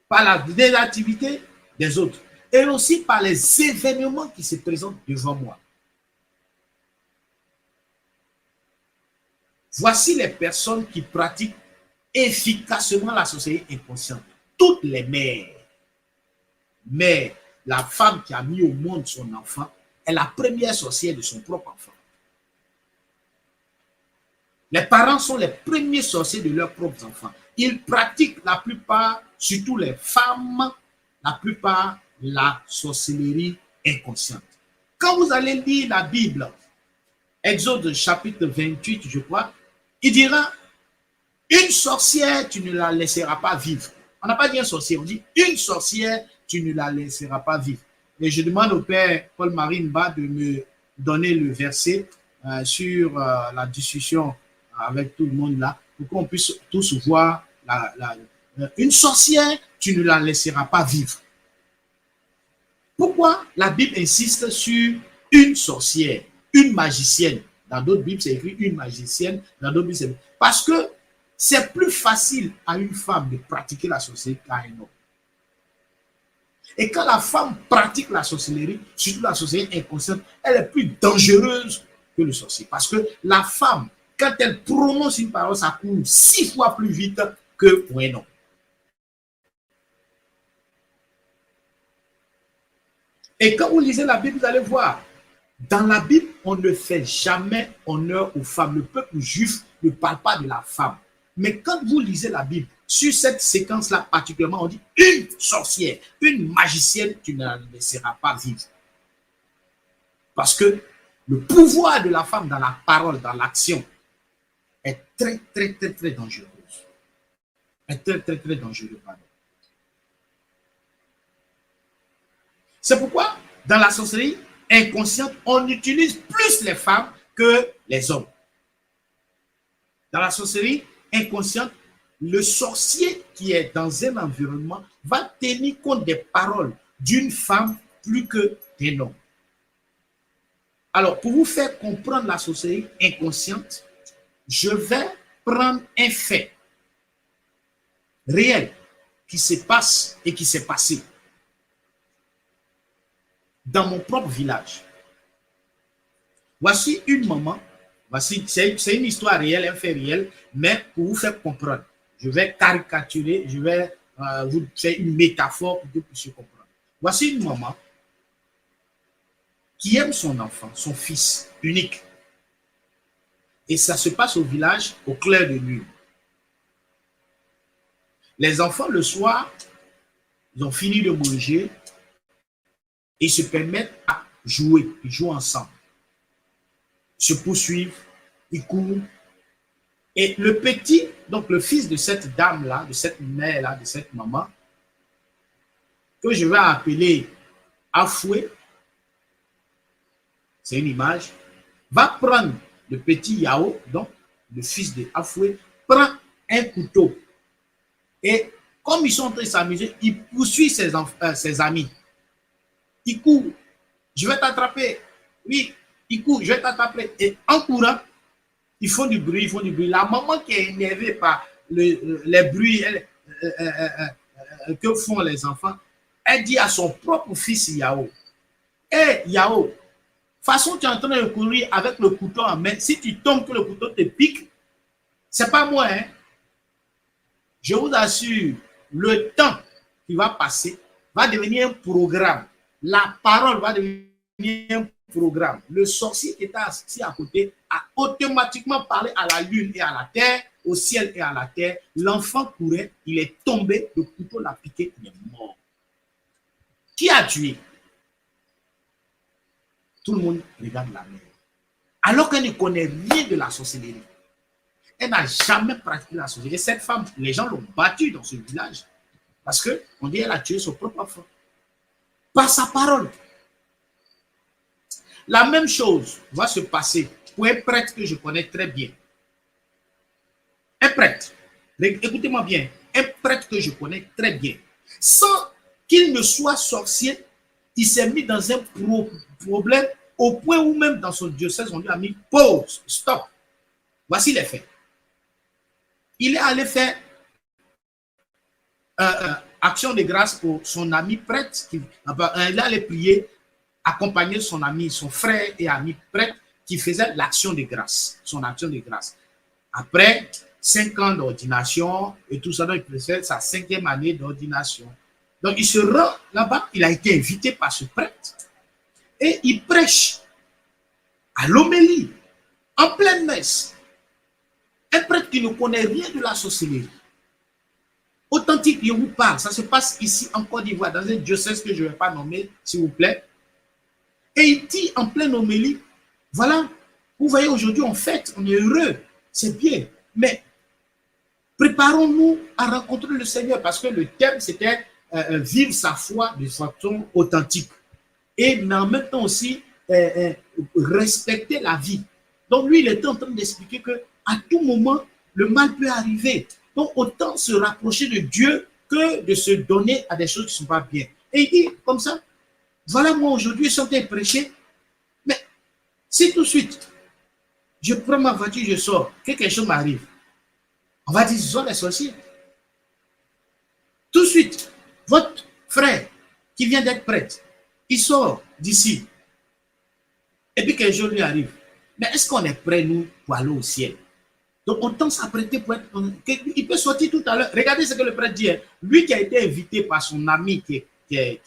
Par la négativité des autres. et aussi par les événements qui se présentent devant moi. Voici les personnes qui pratiquent efficacement la sorcellerie inconsciente. Toutes les mères. Mais la femme qui a mis au monde son enfant est la première sorcière de son propre enfant. Les parents sont les premiers sorciers de leurs propres enfants. Ils pratiquent la plupart, surtout les femmes, la plupart, la sorcellerie inconsciente. Quand vous allez lire la Bible, Exode chapitre 28, je crois, il dira, une sorcière, tu ne la laisseras pas vivre. On n'a pas dit un sorcier, on dit une sorcière, tu ne la laisseras pas vivre. Et je demande au père Paul-Marie Mba de me donner le verset sur la discussion avec tout le monde là, pour qu'on puisse tous voir une sorcière, tu ne la laisseras pas vivre. Pourquoi la Bible insiste sur une sorcière, une magicienne? Dans d'autres Bibles, c'est écrit une magicienne, dans d'autres Bibles, c'est écrit. Parce que c'est plus facile à une femme de pratiquer la sorcellerie qu'à un homme. Et quand la femme pratique la sorcellerie, surtout la sorcellerie inconsciente, elle est plus dangereuse que le sorcier. Parce que la femme, quand elle prononce une parole, ça court 6 fois plus vite que pour un homme. Et quand vous lisez la Bible, vous allez voir, dans la Bible, on ne fait jamais honneur aux femmes. Le peuple juif ne parle pas de la femme. Mais quand vous lisez la Bible, sur cette séquence-là particulièrement, on dit une sorcière, une magicienne, tu ne la laisseras pas vivre. Parce que le pouvoir de la femme dans la parole, dans l'action, est très, très, très, très dangereuse. Est très, très, très dangereux. Pardon. C'est pourquoi, dans la sorcellerie inconsciente, on utilise plus les femmes que les hommes. Dans la sorcellerie inconsciente, le sorcier qui est dans un environnement va tenir compte des paroles d'une femme plus que d'un homme. Alors, pour vous faire comprendre la sorcellerie inconsciente, je vais prendre un fait réel qui se passe et qui s'est passé dans mon propre village. Voici une maman, c'est une histoire réelle, un fait réel, mais pour vous faire comprendre, je vais caricaturer, je vais vous faire une métaphore pour que vous puissiez comprendre. Voici une maman qui aime son enfant, son fils unique. Et ça se passe au village au clair de lune. Les enfants, le soir, ils ont fini de manger et se permettent à jouer. Ils jouent ensemble. Ils se poursuivent, ils courent. Et le petit, donc le fils de cette dame-là, de cette mère-là, de cette maman, que je vais appeler Afoué, c'est une image, va prendre le petit Yao, donc le fils de Afoué, prend un couteau. Et comme ils sont en train de s'amuser, il poursuit ses amis. Il court, je vais t'attraper. Oui, il court, je vais t'attraper. Et en courant, ils font du bruit, ils font du bruit. La maman qui est énervée par les bruits que font les enfants, elle dit à son propre fils Yao, hé Yao, façon tu es en train de courir avec le couteau en main, si tu tombes que le couteau te pique, c'est pas moi, hein. Je vous assure, le temps qui va passer va devenir un programme. La parole va devenir un programme. Le sorcier qui était assis à côté a automatiquement parlé à la lune et à la terre, au ciel et à la terre. L'enfant courait, il est tombé, le couteau l'a piqué, il est mort. Qui a tué? Tout le monde regarde la mère. Alors qu'elle ne connaît rien de la sorcellerie. Elle n'a jamais pratiqué la sorcellerie. Cette femme, les gens l'ont battue dans ce village. Parce qu'on dit qu'elle a tué son propre enfant. Par sa parole. La même chose va se passer pour un prêtre que je connais très bien. Un prêtre, écoutez-moi bien, un prêtre que je connais très bien. Sans qu'il ne soit sorcier, il s'est mis dans un problème au point où même dans son diocèse, on lui a mis pause, stop. Voici les faits. Il est allé faire action de grâce pour son ami prêtre. Il allait prier, accompagner son ami, son frère et ami prêtre qui faisait l'action de grâce, son action de grâce. Après 5 ans d'ordination et tout ça, donc il faisait sa 5e année d'ordination. Donc il se rend là-bas, il a été invité par ce prêtre et il prêche à l'homélie, en pleine messe. Un prêtre qui ne connaît rien de la sorcellerie. Authentique, je vous parle, ça se passe ici en Côte d'Ivoire, dans un diocèse que je ne vais pas nommer, s'il vous plaît. Et il dit en pleine homélie, voilà, vous voyez, aujourd'hui on fête, on est heureux, c'est bien, mais préparons-nous à rencontrer le Seigneur, parce que le thème c'était vivre sa foi de façon authentique. Et mais en même temps aussi, respecter la vie. Donc lui, il était en train d'expliquer que à tout moment, le mal peut arriver. Donc autant se rapprocher de Dieu que de se donner à des choses qui ne sont pas bien. Et il dit comme ça, voilà, moi aujourd'hui, je suis en train de prêcher, mais si tout de suite, je prends ma voiture, je sors, quelque chose m'arrive, on va dire, ce sont les sorciers. Tout de suite, votre frère qui vient d'être prêtre, il sort d'ici, et puis quelque chose lui arrive. Mais est-ce qu'on est prêt, nous, pour aller au ciel? Donc, autant s'apprêter pour être... Il peut sortir tout à l'heure. Regardez ce que le prêtre dit. Lui qui a été invité par son ami qui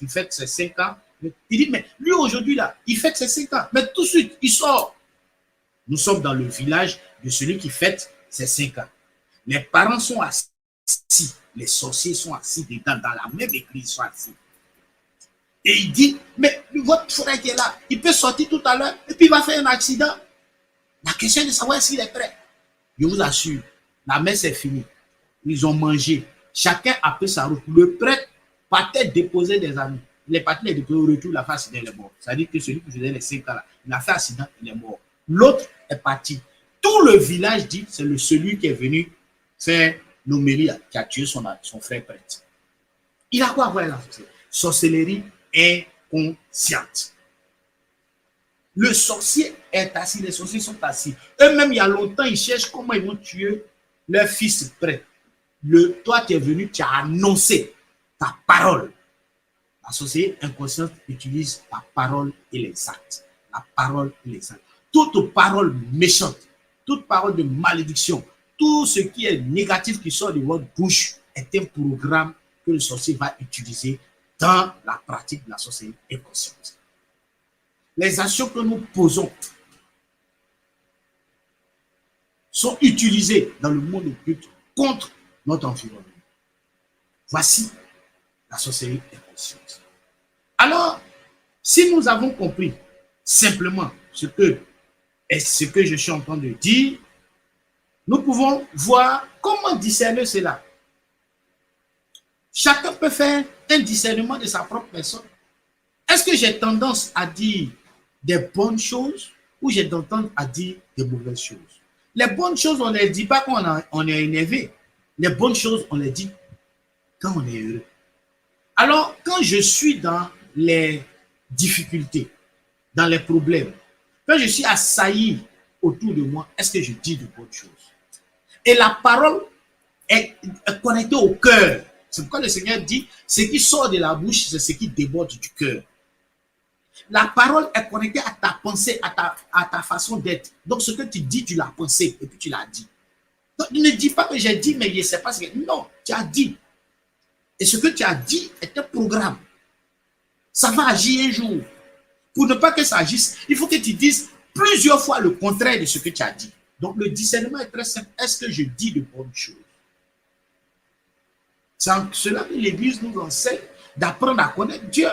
fête ses 5 ans, il dit, mais lui aujourd'hui, là, il fête ses 5 ans. Mais tout de suite, il sort. Nous sommes dans le village de celui qui fête ses 5 ans. Les parents sont assis. Les sorciers sont assis dedans, dans la même église, ils sont assis. Et il dit, mais votre frère qui est là, il peut sortir tout à l'heure et puis il va faire un accident. La question est de savoir s'il est prêt. Je vous assure, la messe est finie. Ils ont mangé. Chacun a pris sa route. Le prêtre partait déposer des amis. Il est parti les déposer au retour, la face, il est mort. C'est-à-dire que celui qui faisait les 5 ans là, il a fait accident, il est mort. L'autre est parti. Tout le village dit, c'est celui qui est venu faire l'homélie qui a tué son frère prêtre. Il a quoi à voir là? Sorcellerie inconsciente. Le sorcier est assis, les sorciers sont assis. Eux-mêmes, il y a longtemps, ils cherchent comment ils vont tuer leur fils prêtre. Toi qui es venu, tu as annoncé ta parole. La sorcellerie inconsciente utilise la parole et les actes. La parole et les actes. Toute parole méchante, toute parole de malédiction, tout ce qui est négatif qui sort de votre bouche est un programme que le sorcier va utiliser dans la pratique de la sorcellerie inconsciente. Les actions que nous posons sont utilisées dans le monde occulte contre notre environnement. Voici la sorcellerie inconsciente. Alors, si nous avons compris simplement ce que je suis en train de dire, nous pouvons voir comment discerner cela. Chacun peut faire un discernement de sa propre personne. Est-ce que j'ai tendance à dire des bonnes choses ou j'ai tendance à dire des mauvaises choses? Les bonnes choses, on ne les dit pas quand on est énervé. Les bonnes choses, on les dit quand on est heureux. Alors, quand je suis dans les difficultés, dans les problèmes, quand je suis assailli autour de moi, est-ce que je dis de bonnes choses? Et la parole est connectée au cœur. C'est pourquoi le Seigneur dit, ce qui sort de la bouche, c'est ce qui déborde du cœur. La parole est connectée à ta pensée, à ta façon d'être. Donc, ce que tu dis, tu l'as pensé et puis tu l'as dit. Donc, ne dis pas que j'ai dit, mais je ne sais pas ce que... Non, tu as dit. Et ce que tu as dit est un programme. Ça va agir un jour. Pour ne pas que ça agisse, il faut que tu dises plusieurs fois le contraire de ce que tu as dit. Donc, le discernement est très simple. Est-ce que je dis de bonnes choses? C'est en cela que l'Église nous enseigne d'apprendre à connaître Dieu.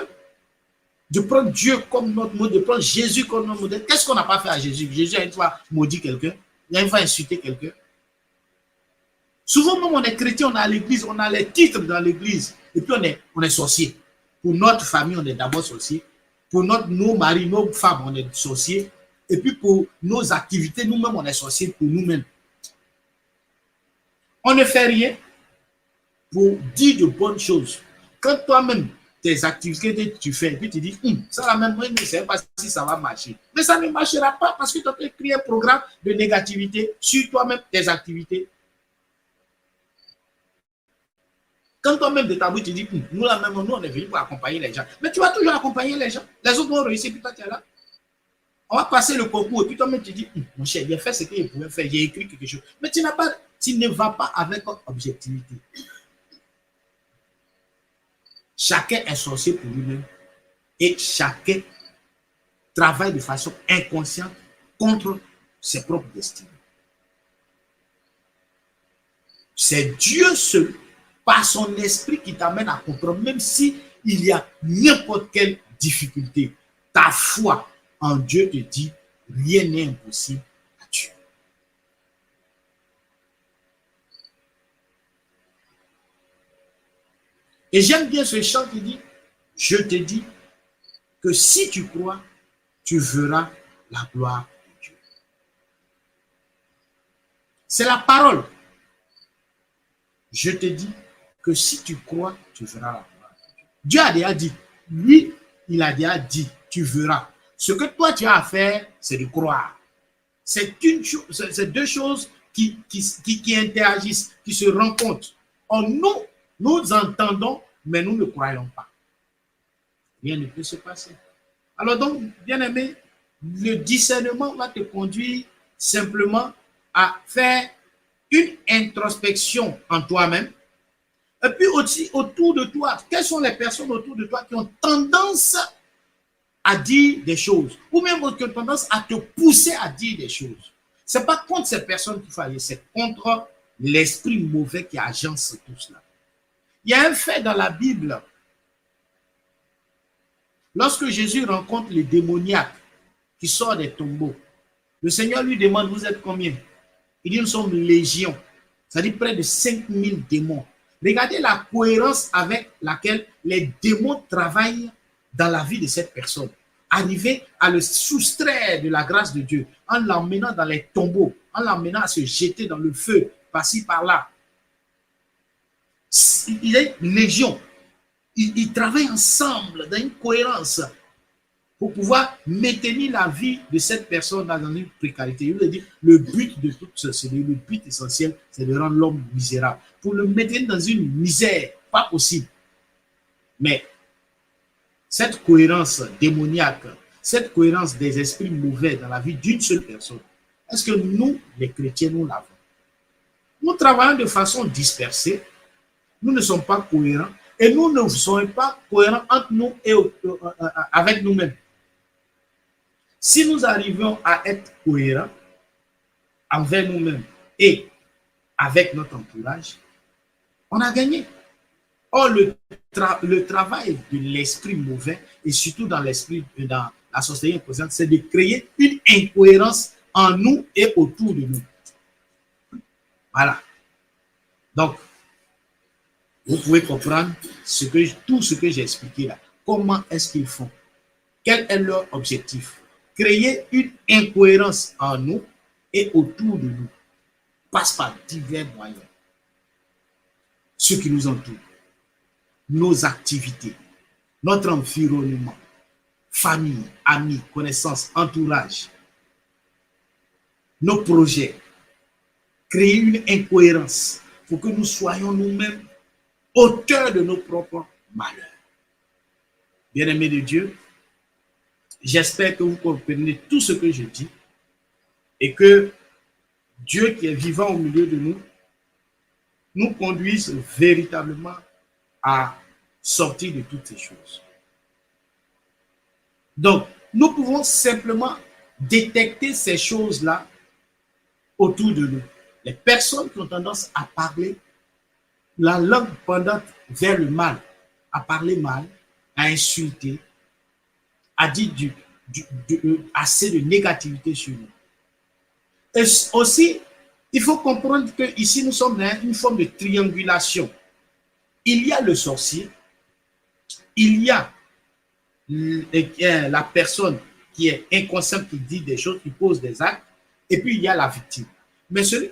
De prendre Dieu comme notre modèle, de prendre Jésus comme notre modèle. Qu'est-ce qu'on n'a pas fait à Jésus? Jésus a une fois maudit quelqu'un, il a une fois insulté quelqu'un. Souvent, même on est chrétien, on est à l'église, on a les titres dans l'église, et puis on est sorcier. Pour notre famille, on est d'abord sorcier. Pour nos maris, nos femmes, on est sorcier. Et puis pour nos activités, nous-mêmes, on est sorcier pour nous-mêmes. On ne fait rien pour dire de bonnes choses. Quand toi-même, tes activités que tu fais, et puis tu dis, ça va même, je ne sais pas si ça va marcher. Mais ça ne marchera pas parce que tu as créé un programme de négativité sur toi-même, tes activités. Quand toi-même de ta bouche, tu dis, nous, là, même, nous, on est venus pour accompagner les gens. Mais tu vas toujours accompagner les gens. Les autres vont réussir, puis toi, tu es là. On va passer le concours, et puis toi-même, tu dis, mon cher, il a fait ce qu'il pouvait faire, j'ai écrit quelque chose. Mais tu ne vas pas avec objectivité. Chacun est sorcier pour lui-même et chacun travaille de façon inconsciente contre ses propres destinées. C'est Dieu seul, par son esprit, qui t'amène à comprendre, même si il y a n'importe quelle difficulté. Ta foi en Dieu te dit, rien n'est impossible à Dieu. Et j'aime bien ce chant qui dit, je te dis que si tu crois, tu verras la gloire de Dieu. C'est la parole. Je te dis que si tu crois, tu verras la gloire de Dieu. Dieu a déjà dit. Lui, il a déjà dit, tu verras. Ce que toi, tu as à faire, c'est de croire. C'est deux choses qui interagissent, qui se rencontrent. Nous entendons, mais nous ne croyons pas. Rien ne peut se passer. Alors donc, bien aimé, le discernement va te conduire simplement à faire une introspection en toi-même. Et puis aussi autour de toi, quelles sont les personnes autour de toi qui ont tendance à dire des choses, ou même qui ont tendance à te pousser à dire des choses. Ce n'est pas contre ces personnes qu'il faut aller, c'est contre l'esprit mauvais qui agence tout cela. Il y a un fait dans la Bible. Lorsque Jésus rencontre les démoniaques qui sortent des tombeaux, le Seigneur lui demande, vous êtes combien? Il dit, nous sommes légions, c'est-à-dire près de 5000 démons. Regardez la cohérence avec laquelle les démons travaillent dans la vie de cette personne. Arriver à le soustraire de la grâce de Dieu, en l'emmenant dans les tombeaux, en l'emmenant à se jeter dans le feu, par-ci, par-là. Il est légion. Ils travaillent ensemble dans une cohérence pour pouvoir maintenir la vie de cette personne dans une précarité. Je veux dire, le but de tout ceci, le but essentiel, c'est de rendre l'homme misérable. Pour le maintenir dans une misère, pas possible. Mais cette cohérence démoniaque, cette cohérence des esprits mauvais dans la vie d'une seule personne, est-ce que nous, les chrétiens, nous l'avons? Nous travaillons de façon dispersée, nous ne sommes pas cohérents et nous ne sommes pas cohérents entre nous et avec nous-mêmes. Si nous arrivons à être cohérents envers nous-mêmes et avec notre entourage, on a gagné. Or, le travail de l'esprit mauvais, et surtout dans la société inconsciente, c'est de créer une incohérence en nous et autour de nous. Voilà. Donc, vous pouvez comprendre tout ce que j'ai expliqué là. Comment est-ce qu'ils font? Quel est leur objectif? Créer une incohérence en nous et autour de nous. Passe par divers moyens. Ce qui nous entoure. Nos activités, notre environnement, famille, amis, connaissances, entourage, nos projets, créer une incohérence pour que nous soyons nous-mêmes auteurs de nos propres malheurs. Bien-aimés de Dieu, j'espère que vous comprenez tout ce que je dis et que Dieu qui est vivant au milieu de nous, nous conduise véritablement à sortir de toutes ces choses. Donc, nous pouvons simplement détecter ces choses-là autour de nous. Les personnes qui ont tendance à parler la langue pendante vers le mal, à parler mal, à insulter, à dire assez de négativité sur nous. Et aussi, il faut comprendre qu'ici, nous sommes dans une forme de triangulation. Il y a le sorcier, il y a la personne qui est inconsciente, qui dit des choses, qui pose des actes, et puis il y a la victime. Mais celui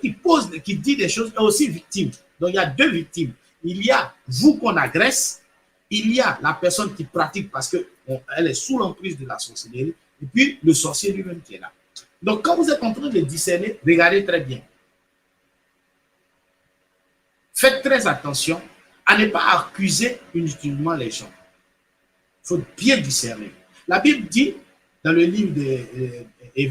qui dit des choses est aussi victime. Donc il y a deux victimes. Il y a vous qu'on agresse, il y a la personne qui pratique parce qu'elle est sous l'emprise de la sorcellerie, et puis le sorcier lui-même qui est là. Donc quand vous êtes en train de discerner, regardez très bien. Faites très attention à ne pas accuser inutilement les gens. Il faut bien discerner. La Bible dit dans le livre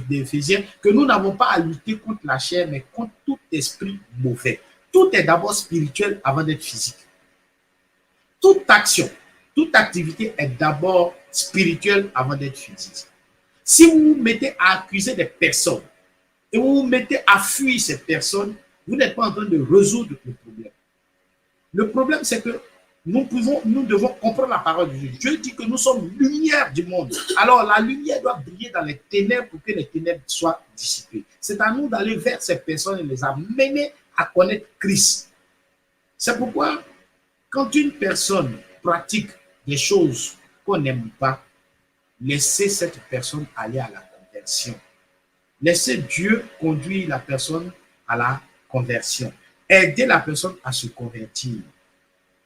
d'Éphésiens que nous n'avons pas à lutter contre la chair, mais contre tout esprit mauvais. Tout est d'abord spirituel avant d'être physique. Toute action, toute activité est d'abord spirituelle avant d'être physique. Si vous vous mettez à accuser des personnes et vous vous mettez à fuir ces personnes, vous n'êtes pas en train de résoudre le problème. Le problème, c'est que nous devons comprendre la parole de Dieu. Dieu dit que nous sommes lumière du monde. Alors, la lumière doit briller dans les ténèbres pour que les ténèbres soient dissipées. C'est à nous d'aller vers ces personnes et les amener à connaître Christ. C'est pourquoi, quand une personne pratique des choses qu'on n'aime pas, laissez cette personne aller à la conversion. Laissez Dieu conduire la personne à la conversion. Aidez la personne à se convertir.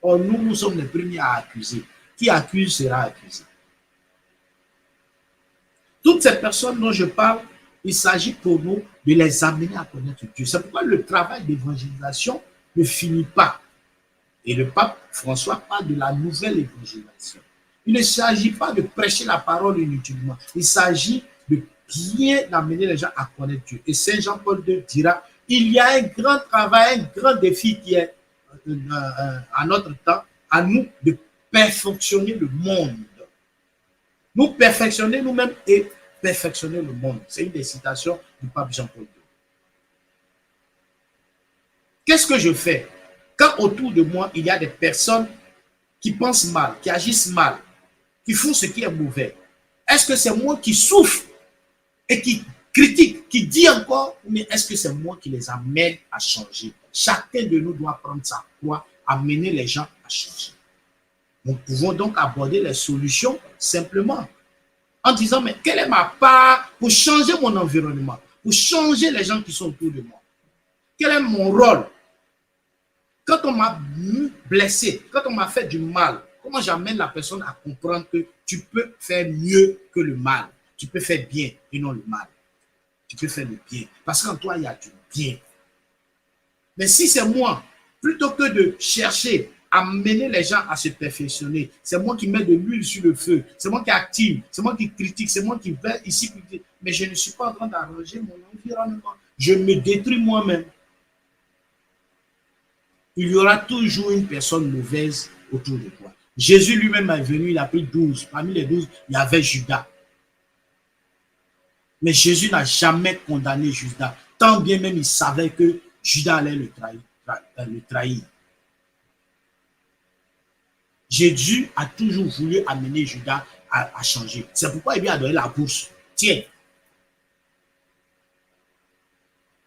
Or, nous sommes les premiers à accuser. Qui accuse sera accusé. Toutes ces personnes dont je parle, il s'agit pour nous de les amener à connaître Dieu. C'est pourquoi le travail d'évangélisation ne finit pas. Et le pape François parle de la nouvelle évangélisation. Il ne s'agit pas de prêcher la parole inutilement. Il s'agit de bien amener les gens à connaître Dieu. Et Saint Jean-Paul II dira, il y a un grand travail, un grand défi qui est à notre temps, à nous de perfectionner le monde. Nous perfectionner nous-mêmes et perfectionner le monde. C'est une des citations du pape Jean-Paul II. Qu'est-ce que je fais quand autour de moi, il y a des personnes qui pensent mal, qui agissent mal, qui font ce qui est mauvais? Est-ce que c'est moi qui souffre et qui critique, qui dit encore, mais est-ce que c'est moi qui les amène à changer? Chacun de nous doit prendre sa croix, amener les gens à changer. Nous pouvons donc aborder les solutions simplement en disant, mais quelle est ma part pour changer mon environnement, pour changer les gens qui sont autour de moi? Quel est mon rôle? Quand on m'a blessé, quand on m'a fait du mal, comment j'amène la personne à comprendre que tu peux faire mieux que le mal? Tu peux faire bien et non le mal. Tu peux faire le bien. Parce qu'en toi, il y a du bien. Mais si c'est moi, plutôt que de chercher à mener les gens à se perfectionner, c'est moi qui mets de l'huile sur le feu, c'est moi qui active, c'est moi qui critique, c'est moi qui vais ici, mais je ne suis pas en train d'arranger mon environnement. Je me détruis moi-même. Il y aura toujours une personne mauvaise autour de toi. Jésus lui-même est venu, il a pris 12. Parmi les 12, il y avait Judas. Mais Jésus n'a jamais condamné Judas, tant bien même il savait que Judas allait le trahir. Jésus a toujours voulu amener Judas à changer. C'est pourquoi il lui a donné la bourse. Tiens,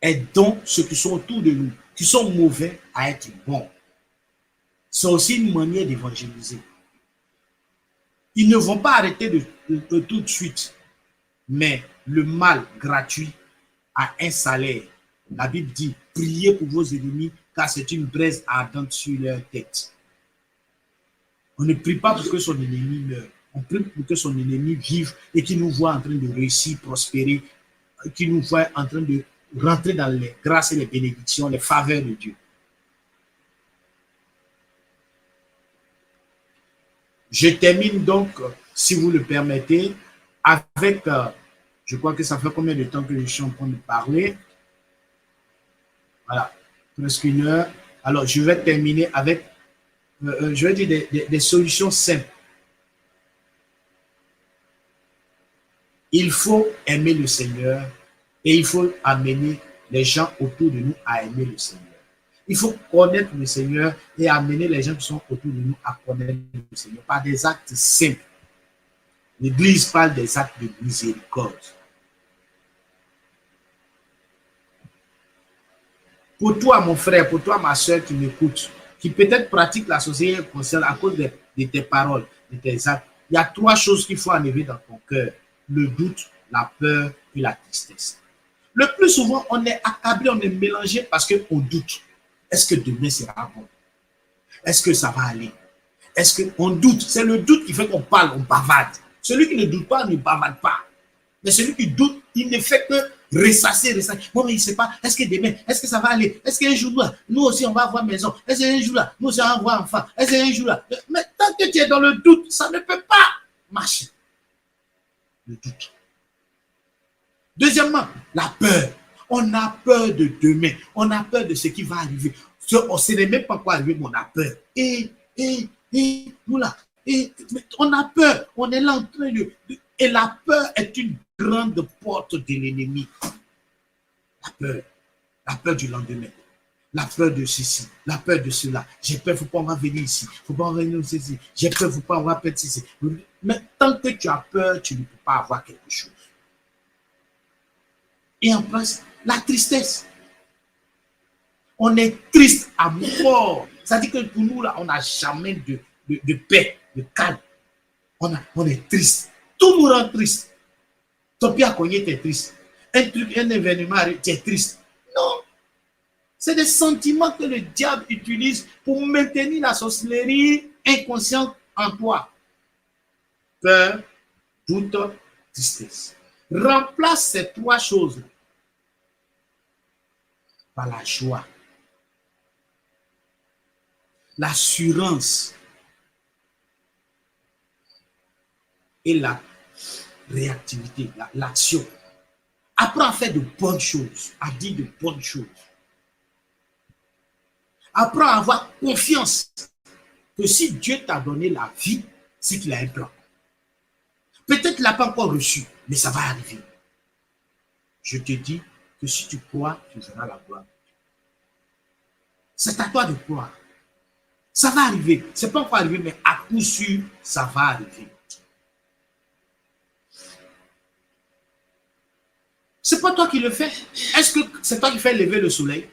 aidons ceux qui sont autour de nous, qui sont mauvais, à être bons. C'est aussi une manière d'évangéliser. Ils ne vont pas arrêter de tout de suite, mais le mal gratuit a un salaire. La Bible dit, priez pour vos ennemis, car c'est une braise ardente sur leur tête. On ne prie pas pour que son ennemi meure. On prie pour que son ennemi vive et qu'il nous voit en train de réussir, prospérer, qu'il nous voit en train de rentrer dans les grâces et les bénédictions, les faveurs de Dieu. Je termine donc, si vous le permettez, avec, je crois que ça fait combien de temps que je suis en train de parler? Voilà, presque 1 heure. Alors, je vais terminer avec, je vais dire des solutions simples. Il faut aimer le Seigneur et il faut amener les gens autour de nous à aimer le Seigneur. Il faut connaître le Seigneur et amener les gens qui sont autour de nous à connaître le Seigneur par des actes simples. L'Église parle des actes de miséricorde. Pour toi, mon frère, pour toi, ma soeur qui m'écoute, qui peut-être pratique la société consciente à cause de tes paroles, de tes actes, il y a 3 choses qu'il faut enlever dans ton cœur. Le doute, la peur et la tristesse. Le plus souvent, on est accablé, on est mélangé parce qu'on doute. Est-ce que demain sera bon? Est-ce que ça va aller? Est-ce qu'on doute? C'est le doute qui fait qu'on parle, on bavarde. Celui qui ne doute pas ne bavarde pas. Mais celui qui doute, il ne fait que ressasser. Bon, mais il ne sait pas, est-ce que demain, est-ce que ça va aller? Est-ce qu'un jour là, nous aussi on va avoir maison? Est-ce qu'un jour là, nous aussi on va avoir enfant? Est-ce qu'un jour là? Mais tant que tu es dans le doute, ça ne peut pas marcher. Le doute. Deuxièmement, la peur. On a peur de demain. On a peur de ce qui va arriver. On ne sait même pas quoi arriver, mais on a peur. Nous là. On a peur. On est là en train de... Et la peur est une grande porte de l'ennemi. La peur. La peur du lendemain. La peur de ceci. La peur de cela. J'ai peur, il ne faut pas on va venir ici. Il ne faut pas on va venir ici. J'ai peur, il ne faut pas on va perdre ici. Mais tant que tu as peur, tu ne peux pas avoir quelque chose. Et en plus, la tristesse. On est triste à mort. Ça dit que pour nous, là, on n'a jamais de paix, de calme. On est triste. Tout nous rend triste. Ton pied à cogner, tu es triste. Un événement, tu es triste. Non. C'est des sentiments que le diable utilise pour maintenir la sorcellerie inconsciente en toi. Peur, doute, tristesse. Remplace ces trois choses par la joie, l'assurance et la réactivité, l'action. Apprends à faire de bonnes choses, à dire de bonnes choses. Apprends à avoir confiance que si Dieu t'a donné la vie, c'est qu'il a un plan. Peut-être qu'il ne l'a pas encore reçu, mais ça va arriver. Je te dis que si tu crois, tu verras la gloire. C'est à toi de croire. Ça va arriver. Ce n'est pas encore arrivé, mais à coup sûr, ça va arriver. Ce n'est pas toi qui le fais. Est-ce que c'est toi qui fais lever le soleil?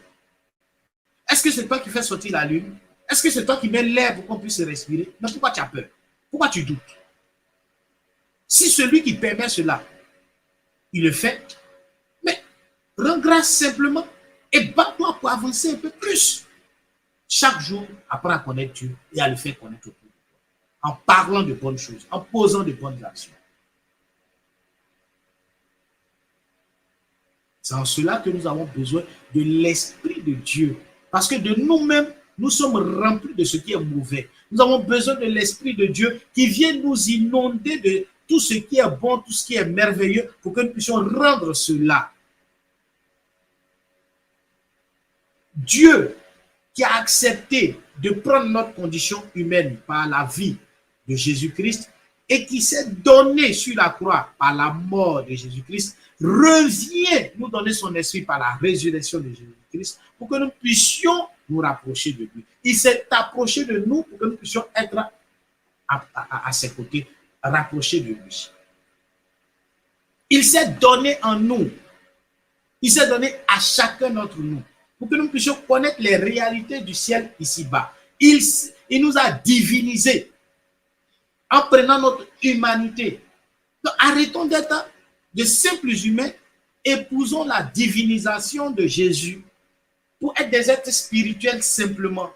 Est-ce que c'est toi qui fais sortir la lune? Est-ce que c'est toi qui mets l'air pour qu'on puisse respirer? Mais pourquoi tu as peur? Pourquoi tu doutes? Si celui qui permet cela, il le fait, mais rends grâce simplement et bats-toi pour avancer un peu plus. Chaque jour, apprends à connaître Dieu et à le faire connaître autour de toi. En parlant de bonnes choses, en posant de bonnes actions. C'est en cela que nous avons besoin de l'Esprit de Dieu. Parce que de nous-mêmes, nous sommes remplis de ce qui est mauvais. Nous avons besoin de l'Esprit de Dieu qui vient nous inonder de tout ce qui est bon, tout ce qui est merveilleux, pour que nous puissions rendre cela. Dieu qui a accepté de prendre notre condition humaine par la vie de Jésus-Christ et qui s'est donné sur la croix par la mort de Jésus-Christ, revient nous donner son esprit par la résurrection de Jésus-Christ pour que nous puissions nous rapprocher de lui. Il s'est approché de nous pour que nous puissions être à ses côtés, rapprochés de lui. Il s'est donné en nous. Il s'est donné à chacun d'entre nous pour que nous puissions connaître les réalités du ciel ici-bas. Il nous a divinisés en prenant notre humanité. Donc, arrêtons d'être de simples humains, épousons la divinisation de Jésus pour être des êtres spirituels simplement.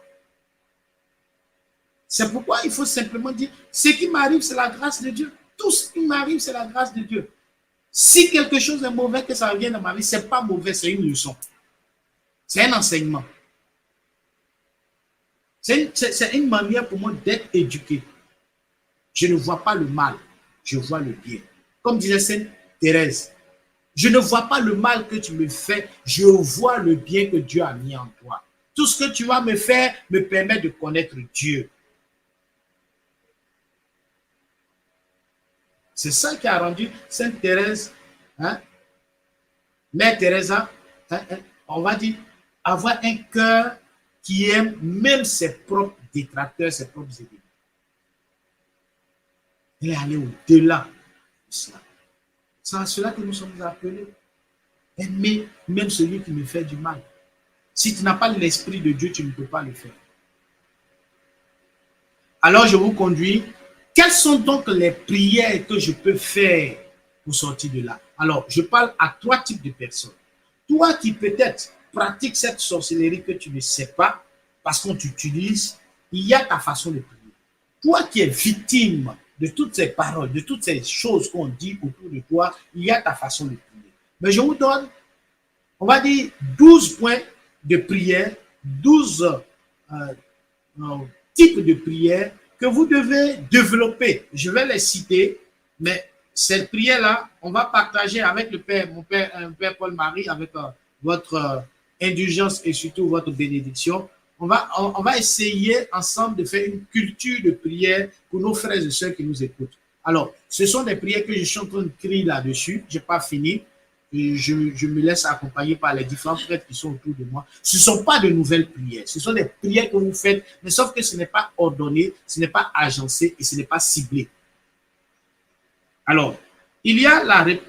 C'est pourquoi il faut simplement dire, ce qui m'arrive, c'est la grâce de Dieu. Tout ce qui m'arrive, c'est la grâce de Dieu. Si quelque chose est mauvais, que ça vienne dans ma vie, ce n'est pas mauvais, c'est une leçon. C'est un enseignement. C'est une manière pour moi d'être éduqué. Je ne vois pas le mal, je vois le bien. Comme disait Sainte Thérèse, je ne vois pas le mal que tu me fais, je vois le bien que Dieu a mis en toi. Tout ce que tu vas me faire me permet de connaître Dieu. C'est ça qui a rendu Sainte Thérèse, Mère Teresa, on va dire, avoir un cœur qui aime même ses propres détracteurs, ses propres ennemis. Elle est allée au-delà de cela. C'est à cela que nous sommes appelés. Aimer même celui qui me fait du mal. Si tu n'as pas l'Esprit de Dieu, tu ne peux pas le faire. Alors je vous conduis. Quelles sont donc les prières que je peux faire pour sortir de là? Alors, je parle à trois types de personnes. Toi qui peut-être pratiques cette sorcellerie que tu ne sais pas, parce qu'on t'utilise, il y a ta façon de prier. Toi qui es victime de toutes ces paroles, de toutes ces choses qu'on dit autour de toi, il y a ta façon de prier. Mais je vous donne, on va dire, 12 points de prière, 12 types de prières que vous devez développer. Je vais les citer, mais cette prière-là, on va partager avec le Père, mon Père, Père Paul-Marie, avec votre indulgence et surtout votre bénédiction. On va essayer ensemble de faire une culture de prière pour nos frères et sœurs qui nous écoutent. Alors, ce sont des prières que je suis en train de crier là-dessus. Je n'ai pas fini. Je me laisse accompagner par les différents prêtres qui sont autour de moi. Ce ne sont pas de nouvelles prières. Ce sont des prières que vous faites, mais sauf que ce n'est pas ordonné, ce n'est pas agencé et ce n'est pas ciblé. Alors, il y a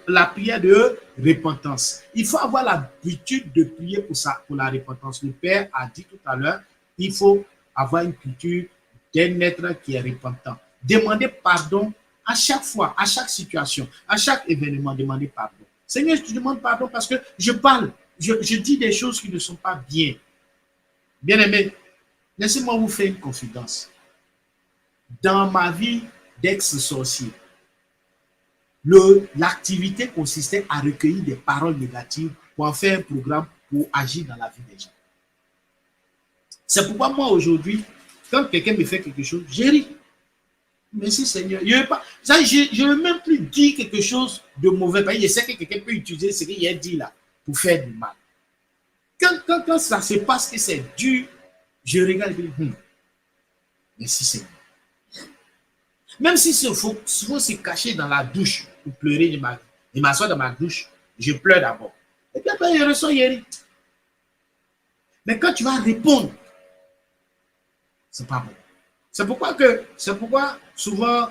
la prière de repentance. Il faut avoir l'habitude de prier pour la repentance. Le Père a dit tout à l'heure, il faut avoir une culture d'un être qui est repentant. Demander pardon à chaque fois, à chaque situation, à chaque événement, demander pardon. Seigneur, je te demande pardon parce que je parle, je dis des choses qui ne sont pas bien. Bien-aimé, laissez-moi vous faire une confidence. Dans ma vie d'ex-sorcier, l'activité consistait à recueillir des paroles négatives pour en faire un programme pour agir dans la vie des gens. C'est pourquoi moi aujourd'hui, quand quelqu'un me fait quelque chose, j'ai ri. Merci Seigneur. Je ne veux même plus dire quelque chose de mauvais. Parce que je sais que quelqu'un peut utiliser ce qu'il a dit là pour faire du mal. Quand ça se passe que c'est dur, je regarde et je dis, merci Seigneur. Même si il faut se cacher dans la douche pour pleurer, je m'assois dans ma douche, je pleure d'abord. Et puis après, je ressens hier. Mais quand tu vas répondre, c'est pas bon. C'est pourquoi souvent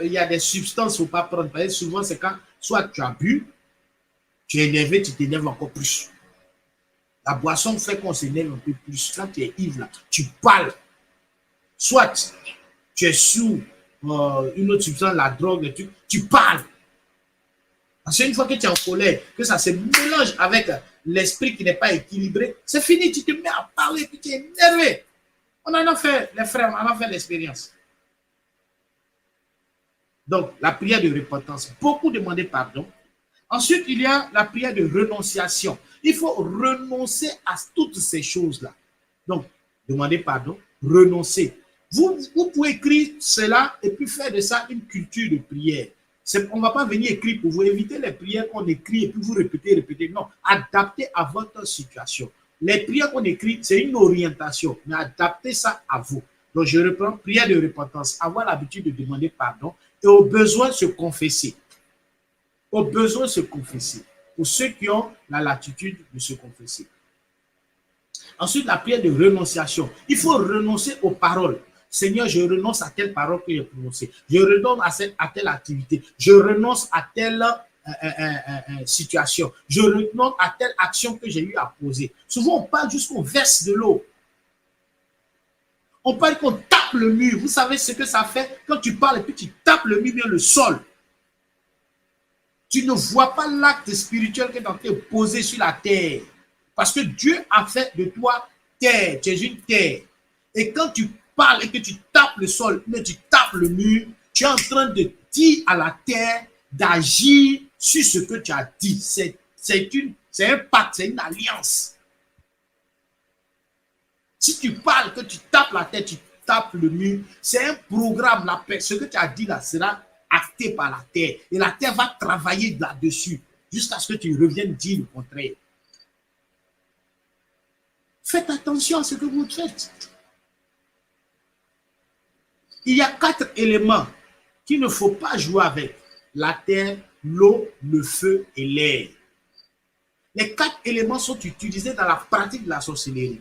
il y a des substances qu'il ne faut pas prendre. Parce que souvent, c'est quand soit tu as bu, tu es énervé, tu t'énerves encore plus. La boisson fait qu'on s'énerve un peu plus. Quand tu es ivre, là, tu parles. Soit tu es sous une autre substance, la drogue, tu parles. Parce qu'une fois que tu es en colère, que ça se mélange avec l'esprit qui n'est pas équilibré, c'est fini, tu te mets à parler, puis tu es énervé. On en a fait, les frères, on en a fait l'expérience. Donc, la prière de repentance, beaucoup demander pardon. Ensuite, il y a la prière de renonciation. Il faut renoncer à toutes ces choses-là. Donc, demander pardon, renoncer. Vous pouvez écrire cela et puis faire de ça une culture de prière. On ne va pas venir écrire pour vous éviter les prières qu'on écrit et puis vous répétez. Non, adaptez à votre situation. Les prières qu'on écrit, c'est une orientation, mais adaptez ça à vous. Donc, je reprends, prière de repentance, avoir l'habitude de demander pardon et au besoin se confesser. Au besoin se confesser. Pour ceux qui ont la latitude de se confesser. Ensuite, la prière de renonciation. Il faut renoncer aux paroles. Seigneur, je renonce à telle parole que j'ai prononcée. Je renonce à telle activité. Je renonce à telle situation. Je renonce à telle action que j'ai eu à poser. Souvent, on parle jusqu'au verse de l'eau. On parle qu'on tape le mur. Vous savez ce que ça fait quand tu parles et puis tu tapes le mur, bien le sol. Tu ne vois pas l'acte spirituel qui est en train de poser sur la terre. Parce que Dieu a fait de toi terre. Tu es une terre. Et quand tu parles et que tu tapes le sol, mais tu tapes le mur, tu es en train de dire à la terre d'agir sur ce que tu as dit. C'est un pacte, c'est une alliance. Si tu parles, que tu tapes la terre, tu tapes le mur, c'est un programme. Ce que tu as dit là sera acté par la terre. Et la terre va travailler là-dessus jusqu'à ce que tu reviennes dire le contraire. Faites attention à ce que vous faites. Il y a 4 éléments qu'il ne faut pas jouer avec. La terre, l'eau, le feu et l'air. Les 4 éléments sont utilisés dans la pratique de la sorcellerie.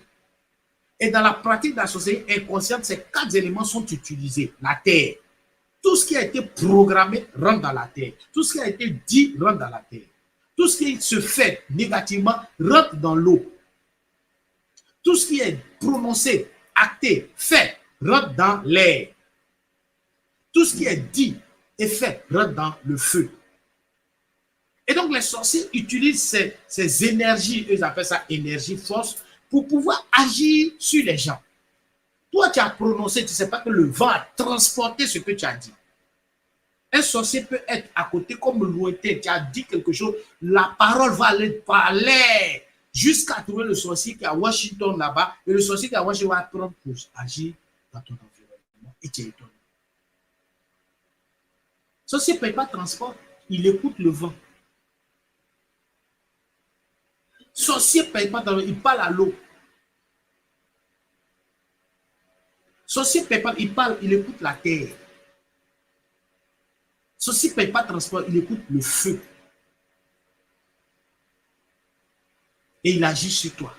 Et dans la pratique de la sorcellerie inconsciente, ces 4 éléments sont utilisés. La terre. Tout ce qui a été programmé rentre dans la terre. Tout ce qui a été dit rentre dans la terre. Tout ce qui se fait négativement rentre dans l'eau. Tout ce qui est prononcé, acté, fait, rentre dans l'air. Tout ce qui est dit et fait rentre dans le feu. Et donc, les sorciers utilisent ces énergies, ils appellent ça énergie, force, pour pouvoir agir sur les gens. Toi, tu as prononcé, tu ne sais pas que le vent a transporté ce que tu as dit. Un sorcier peut être à côté comme lointain. Tu as dit quelque chose, la parole va aller parler jusqu'à trouver le sorcier qui est à Washington là-bas. Et le sorcier qui est à Washington va prendre pour agir dans ton environnement. Et tu es étonné. Le sorcier ne paye pas de transport. Il écoute le vent. Le sorcier ne paye pas de transport. Il parle à l'eau. Le sorcier ne paye pas, il parle, il écoute la terre. Ceci ne paye pas de transport, il écoute le feu. Et il agit sur toi.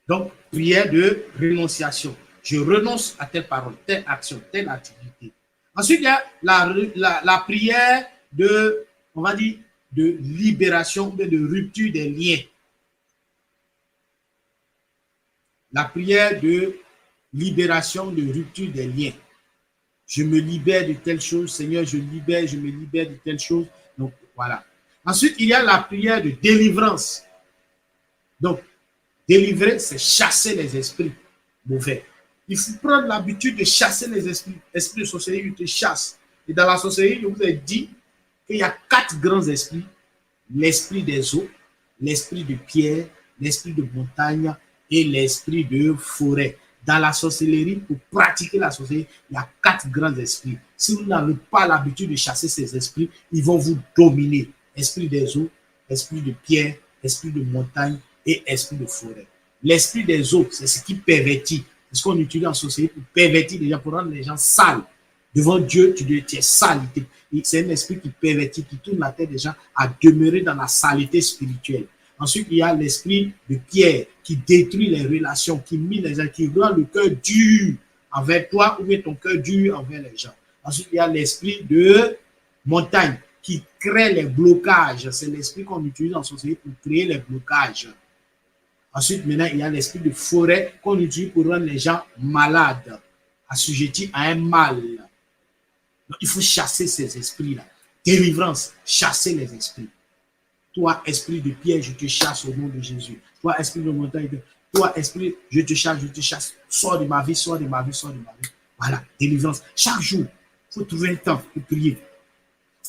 Donc, prière de renonciation. Je renonce à telle parole, telle action, telle activité. Ensuite, il y a la prière de, on va dire, de libération, de rupture des liens. La prière de libération, de rupture des liens. Je me libère de telle chose, Seigneur, je me libère de telle chose. Donc, voilà. Ensuite, il y a la prière de délivrance. Donc, délivrer, c'est chasser les esprits mauvais. Il faut prendre l'habitude de chasser les esprits. Esprit de sorcellerie, il te chasse. Et dans la sorcellerie, je vous ai dit qu'il y a 4 grands esprits. L'esprit des eaux, l'esprit de pierre, l'esprit de montagne et l'esprit de forêt. Dans la sorcellerie, pour pratiquer la sorcellerie, il y a 4 grands esprits. Si vous n'avez pas l'habitude de chasser ces esprits, ils vont vous dominer. Esprit des eaux, esprit de pierre, esprit de montagne et esprit de forêt. L'esprit des eaux, c'est ce qui pervertit. C'est ce qu'on utilise en sorcellerie pour pervertir les gens, pour rendre les gens sales. Devant Dieu, tu es sale. C'est un esprit qui pervertit, qui tourne la tête des gens à demeurer dans la saleté spirituelle. Ensuite, il y a l'esprit de pierre qui détruit les relations, qui mine les gens, qui rend le cœur dur envers toi ou bien ton cœur dur envers les gens. Ensuite, il y a l'esprit de montagne qui crée les blocages. C'est l'esprit qu'on utilise en sorcellerie pour créer les blocages. Ensuite, maintenant, il y a l'esprit de forêt qu'on utilise pour rendre les gens malades, assujettis à un mal. Donc, il faut chasser ces esprits-là. Délivrance, chasser les esprits. Toi, esprit de pierre, je te chasse au nom de Jésus. Toi, esprit de montagne, toi, esprit, je te chasse. Sors de ma vie, sors de ma vie, sors de ma vie. Voilà, délivrance. Chaque jour, il faut trouver un temps pour prier.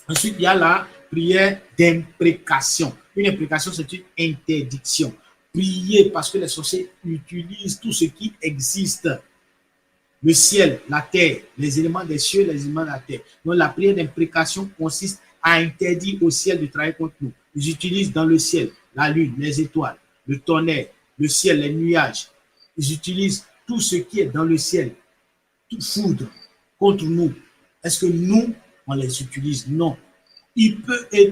Ensuite, il y a la prière d'imprécation. Une imprécation, c'est une interdiction. Prier parce que les sorciers utilisent tout ce qui existe. Le ciel, la terre, les éléments des cieux, les éléments de la terre. Donc, la prière d'imprécation consiste à interdire au ciel de travailler contre nous. Ils utilisent dans le ciel la lune, les étoiles, le tonnerre, le ciel, les nuages. Ils utilisent tout ce qui est dans le ciel, toute foudre contre nous. Est-ce que nous, on les utilise? Non.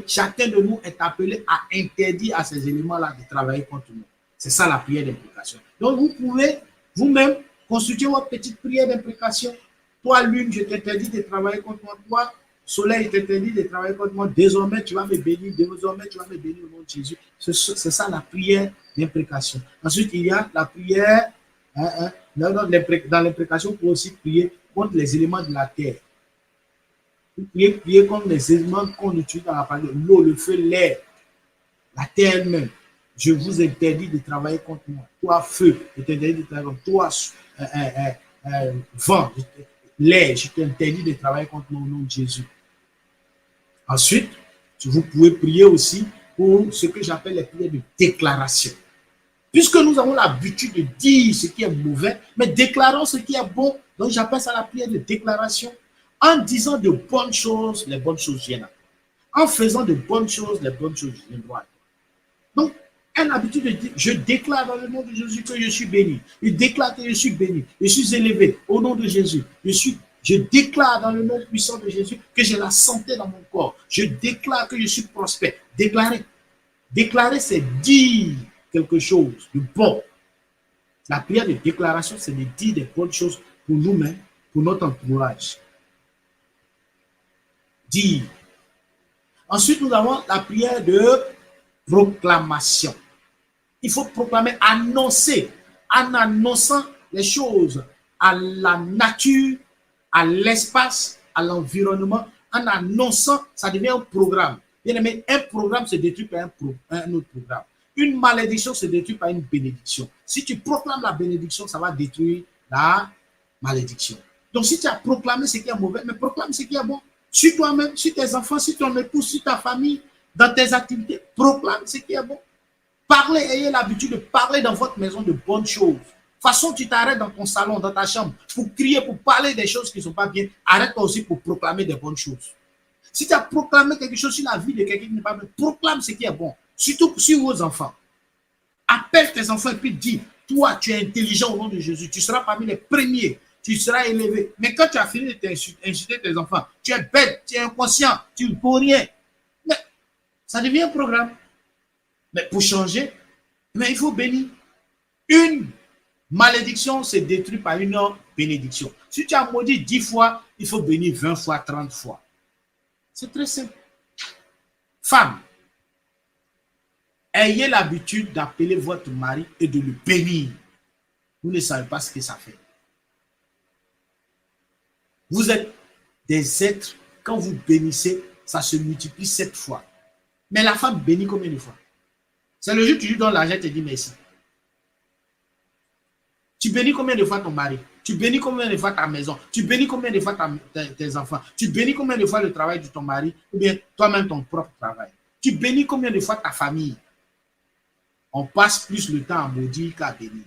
Chacun de nous est appelé à interdire à ces éléments-là de travailler contre nous. C'est ça la prière d'imprécation. Donc, vous pouvez vous-même constituer votre petite prière d'imprécation. Toi, lune, je t'interdis de travailler contre moi. Toi, soleil, je t'interdis de travailler contre moi. Désormais, tu vas me bénir. Désormais, tu vas me bénir au nom de Jésus. C'est ça la prière d'imprécation. Ensuite, il y a la prière. Dans l'imprécation, on peut aussi prier contre les éléments de la terre. Prier contre les éléments qu'on utilise dans la parole. L'eau, le feu, l'air, la terre même. Je vous interdis de travailler contre moi. Toi, feu, je t'interdis de travailler contre toi. Vent, l'air, je t'interdis de travailler contre moi au nom de Jésus. Ensuite, vous pouvez prier aussi pour ce que j'appelle les prières de déclaration. Puisque nous avons l'habitude de dire ce qui est mauvais, mais déclarons ce qui est bon. Donc, j'appelle ça la prière de déclaration. En disant de bonnes choses, les bonnes choses viennent à toi. En faisant de bonnes choses, les bonnes choses viennent à toi. Donc, une habitude de dire, je déclare dans le nom de Jésus que je suis béni. Je déclare que je suis béni. Je suis élevé au nom de Jésus. Je déclare dans le nom puissant de Jésus que j'ai la santé dans mon corps. Je déclare que je suis prospère. Déclarer. Déclarer, c'est dire quelque chose de bon. La prière de déclaration, c'est de dire des bonnes choses pour nous-mêmes, pour notre entourage. Dire. Ensuite, nous avons la prière de proclamation. Il faut proclamer, annoncer, en annonçant les choses à la nature, à l'espace, à l'environnement. En annonçant, ça devient un programme. Bien aimé, un programme se détruit par un autre programme. Une malédiction se détruit par une bénédiction. Si tu proclames la bénédiction, ça va détruire la malédiction. Donc, si tu as proclamé ce qui est mauvais, mais proclame ce qui est bon. Sur toi-même, sur tes enfants, sur ton épouse, sur ta famille, dans tes activités, proclame ce qui est bon. Parlez, ayez l'habitude de parler dans votre maison de bonnes choses. De toute façon, tu t'arrêtes dans ton salon, dans ta chambre, pour crier, pour parler des choses qui ne sont pas bien. Arrête-toi aussi pour proclamer des bonnes choses. Si tu as proclamé quelque chose sur la vie de quelqu'un qui n'est pas bien, proclame ce qui est bon. Surtout sur vos enfants. Appelle tes enfants et puis dis, toi, tu es intelligent au nom de Jésus. Tu seras parmi les premiers. Tu seras élevé. Mais quand tu as fini de t'insulter tes enfants, tu es bête, tu es inconscient, tu ne peux rien. Mais ça devient un programme. Mais pour changer, mais il faut bénir. Une malédiction se détruit par une bénédiction. Si tu as maudit 10 fois, il faut bénir 20 fois, 30 fois. C'est très simple. Femme, ayez l'habitude d'appeler votre mari et de le bénir. Vous ne savez pas ce que ça fait. Vous êtes des êtres, quand vous bénissez, ça se multiplie 7 fois. Mais la femme bénit combien de fois? C'est le jour où tu lui donnes l'argent et tu dis merci. Tu bénis combien de fois ton mari? Tu bénis combien de fois ta maison? Tu bénis combien de fois tes enfants? Tu bénis combien de fois le travail de ton mari? Ou bien toi-même ton propre travail? Tu bénis combien de fois ta famille? On passe plus le temps à maudire qu'à bénir.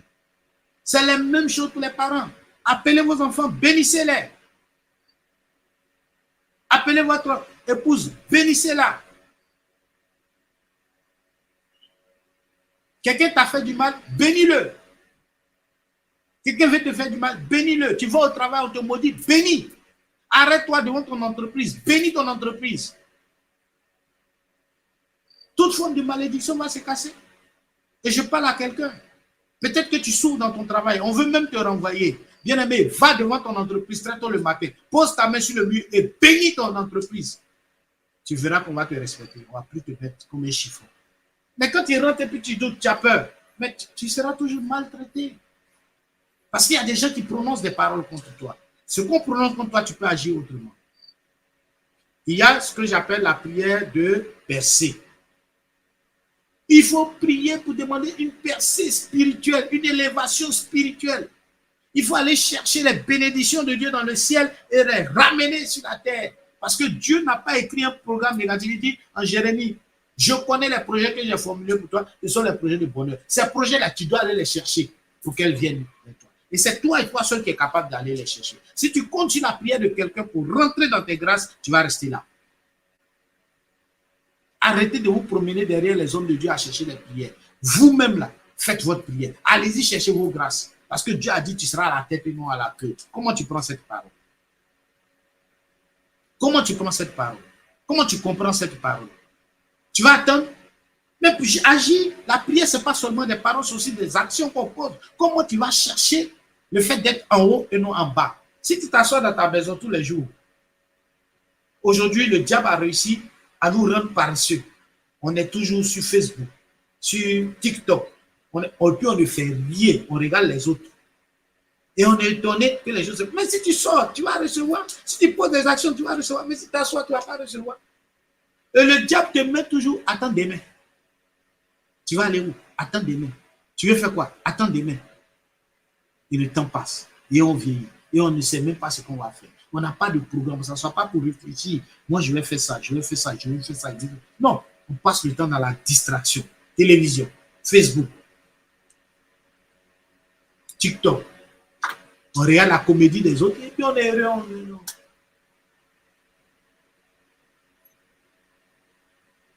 C'est la même chose pour les parents. Appelez vos enfants, bénissez-les. Appelez votre épouse, bénissez-la. Quelqu'un t'a fait du mal, bénis-le. Quelqu'un veut te faire du mal, bénis-le. Tu vas au travail, on te maudit, bénis. Arrête-toi devant ton entreprise, bénis ton entreprise. Toute forme de malédiction va se casser. Et je parle à quelqu'un. Peut-être que tu souffres dans ton travail, on veut même te renvoyer. Bien-aimé, va devant ton entreprise très tôt le matin, pose ta main sur le mur et bénis ton entreprise. Tu verras qu'on va te respecter, on ne va plus te mettre comme un chiffon. Mais quand tu rentres et puis tu doutes, tu as peur, mais tu seras toujours maltraité. Parce qu'il y a des gens qui prononcent des paroles contre toi. Ce qu'on prononce contre toi, tu peux agir autrement. Il y a ce que j'appelle la prière de percée. Il faut prier pour demander une percée spirituelle, une élévation spirituelle. Il faut aller chercher les bénédictions de Dieu dans le ciel et les ramener sur la terre. Parce que Dieu n'a pas écrit un programme négatif. Il dit en Jérémie, je connais les projets que j'ai formulés pour toi, ce sont les projets de bonheur. Ces projets-là, tu dois aller les chercher pour qu'elles viennent vers toi. Et c'est toi et toi seul qui est capable d'aller les chercher. Si tu continues la prière de quelqu'un pour rentrer dans tes grâces, tu vas rester là. Arrêtez de vous promener derrière les hommes de Dieu à chercher les prières. Vous-même là, faites votre prière. Allez-y chercher vos grâces. Parce que Dieu a dit tu seras à la tête et non à la queue. Comment tu prends cette parole? Comment tu prends cette parole? Comment tu comprends cette parole? Tu vas attendre? Mais puis agir, la prière, ce n'est pas seulement des paroles, c'est aussi des actions qu'on pose. Comment tu vas chercher le fait d'être en haut et non en bas? Si tu t'assois dans ta maison tous les jours, aujourd'hui, le diable a réussi à nous rendre paresseux. On est toujours sur Facebook, sur TikTok. On ne fait rien, on regarde les autres. Et on est étonné que les choses... Mais si tu sors, tu vas recevoir. Si tu poses des actions, tu vas recevoir. Mais si tu t'assois, tu ne vas pas recevoir. Et le diable te met toujours, attends demain. Tu vas aller où? Attends demain. Tu veux faire quoi? Attends demain. Et le temps passe. Et on vieillit. Et on ne sait même pas ce qu'on va faire. On n'a pas de programme. Ça ne soit pas pour réfléchir. Moi, je vais faire ça, je vais faire ça, je vais faire ça. Non, on passe le temps dans la distraction. Télévision, Facebook, TikTok. On regarde la comédie des autres et puis on est heureux.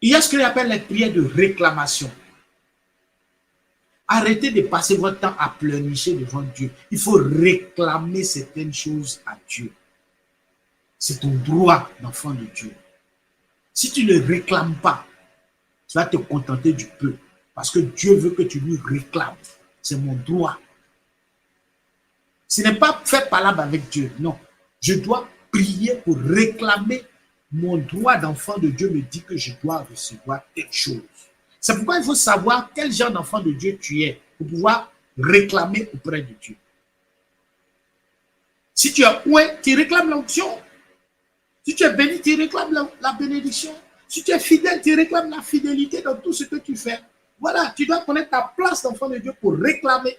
Il y a ce qu'on appelle les prières de réclamation. Arrêtez de passer votre temps à pleurnicher devant Dieu. Il faut réclamer certaines choses à Dieu. C'est ton droit d'enfant de Dieu. Si tu ne réclames pas, tu vas te contenter du peu. Parce que Dieu veut que tu lui réclames. C'est mon droit. Ce n'est pas faire palabre avec Dieu. Non. Je dois prier pour réclamer mon droit d'enfant de Dieu me dit que je dois recevoir quelque chose. C'est pourquoi il faut savoir quel genre d'enfant de Dieu tu es pour pouvoir réclamer auprès de Dieu. Si tu es ouin, tu réclames l'onction. Si tu es béni, tu réclames la bénédiction. Si tu es fidèle, tu réclames la fidélité dans tout ce que tu fais. Voilà, tu dois connaître ta place d'enfant de Dieu pour réclamer.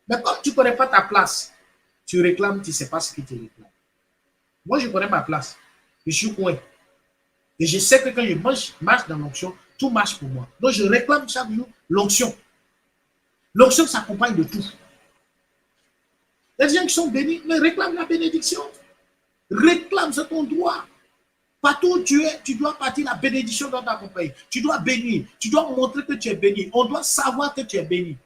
Mais comme tu ne connais pas ta place, Tu réclames, tu ne sais pas ce que tu réclames. Moi, je connais ma place. Je suis coin. Et je sais que quand je marche dans l'onction, tout marche pour moi. Donc, je réclame chaque jour l'onction. L'onction s'accompagne de tout. Les gens qui sont bénis, mais réclament la bénédiction. Réclame, c'est ton droit. Partout où tu es, tu dois partir la bénédiction dans ta compagnie. Tu dois bénir. Tu dois montrer que tu es béni. On doit savoir que tu es béni.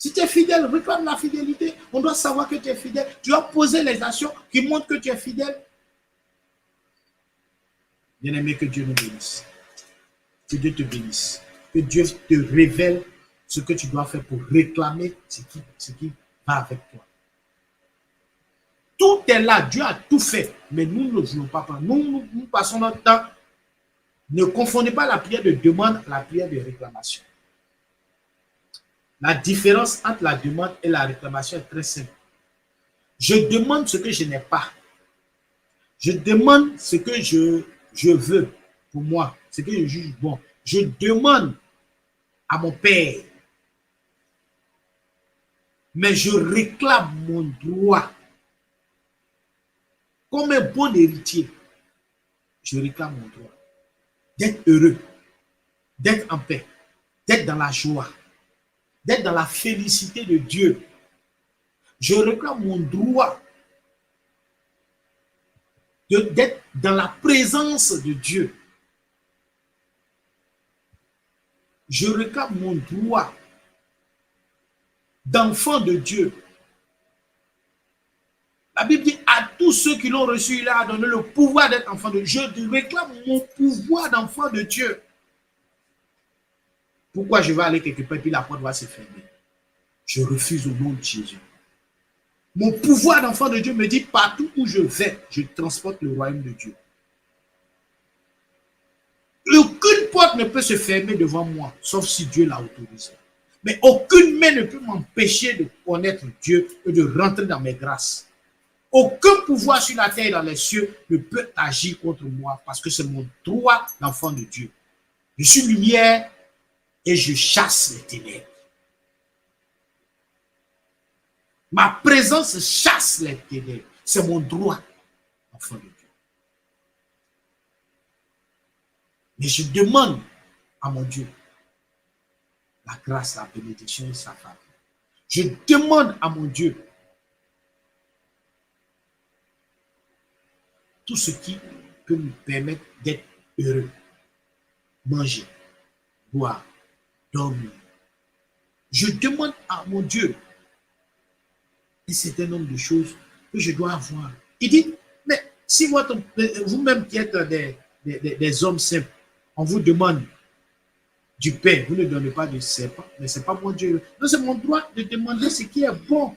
Si tu es fidèle, réclame la fidélité. On doit savoir que tu es fidèle. Tu dois poser les actions qui montrent que tu es fidèle. Bien-aimé, que Dieu nous bénisse. Que Dieu te bénisse. Que Dieu te révèle ce que tu dois faire pour réclamer ce qui va avec toi. Tout est là, Dieu a tout fait, mais nous ne voulons pas. Nous passons notre temps. Ne confondez pas la prière de demande à la prière de réclamation. La différence entre la demande et la réclamation est très simple. Je demande ce que je n'ai pas. Je demande ce que je veux pour moi, ce que je juge bon. Je demande à mon Père, mais je réclame mon droit. Comme un bon héritier, je réclame mon droit d'être heureux, d'être en paix, d'être dans la joie, d'être dans la félicité de Dieu. Je réclame mon droit d'être dans la présence de Dieu. Je réclame mon droit d'enfant de Dieu. La Bible dit à tous ceux qui l'ont reçu, il a donné le pouvoir d'être enfant de Dieu. Je réclame mon pouvoir d'enfant de Dieu. Pourquoi je vais aller quelque part et puis la porte va se fermer? Je refuse au nom de Jésus. Mon pouvoir d'enfant de Dieu me dit partout où je vais, je transporte le royaume de Dieu. Aucune porte ne peut se fermer devant moi, sauf si Dieu l'a autorisé. Mais aucune main ne peut m'empêcher de connaître Dieu et de rentrer dans mes grâces. Aucun pouvoir sur la terre et dans les cieux ne peut agir contre moi parce que c'est mon droit d'enfant de Dieu. Je suis lumière et je chasse les ténèbres. Ma présence chasse les ténèbres. C'est mon droit d'enfant de Dieu. Mais je demande à mon Dieu la grâce, la bénédiction et sa faveur. Je demande à mon Dieu tout ce qui peut me permettre d'être heureux. Manger, boire, dormir. Je demande à mon Dieu un certain nombre de choses que je dois avoir. Il dit, mais si vous-même qui êtes des hommes simples, on vous demande du pain, vous ne donnez pas de serpent, mais ce n'est pas mon Dieu. Non, c'est mon droit de demander ce qui est bon.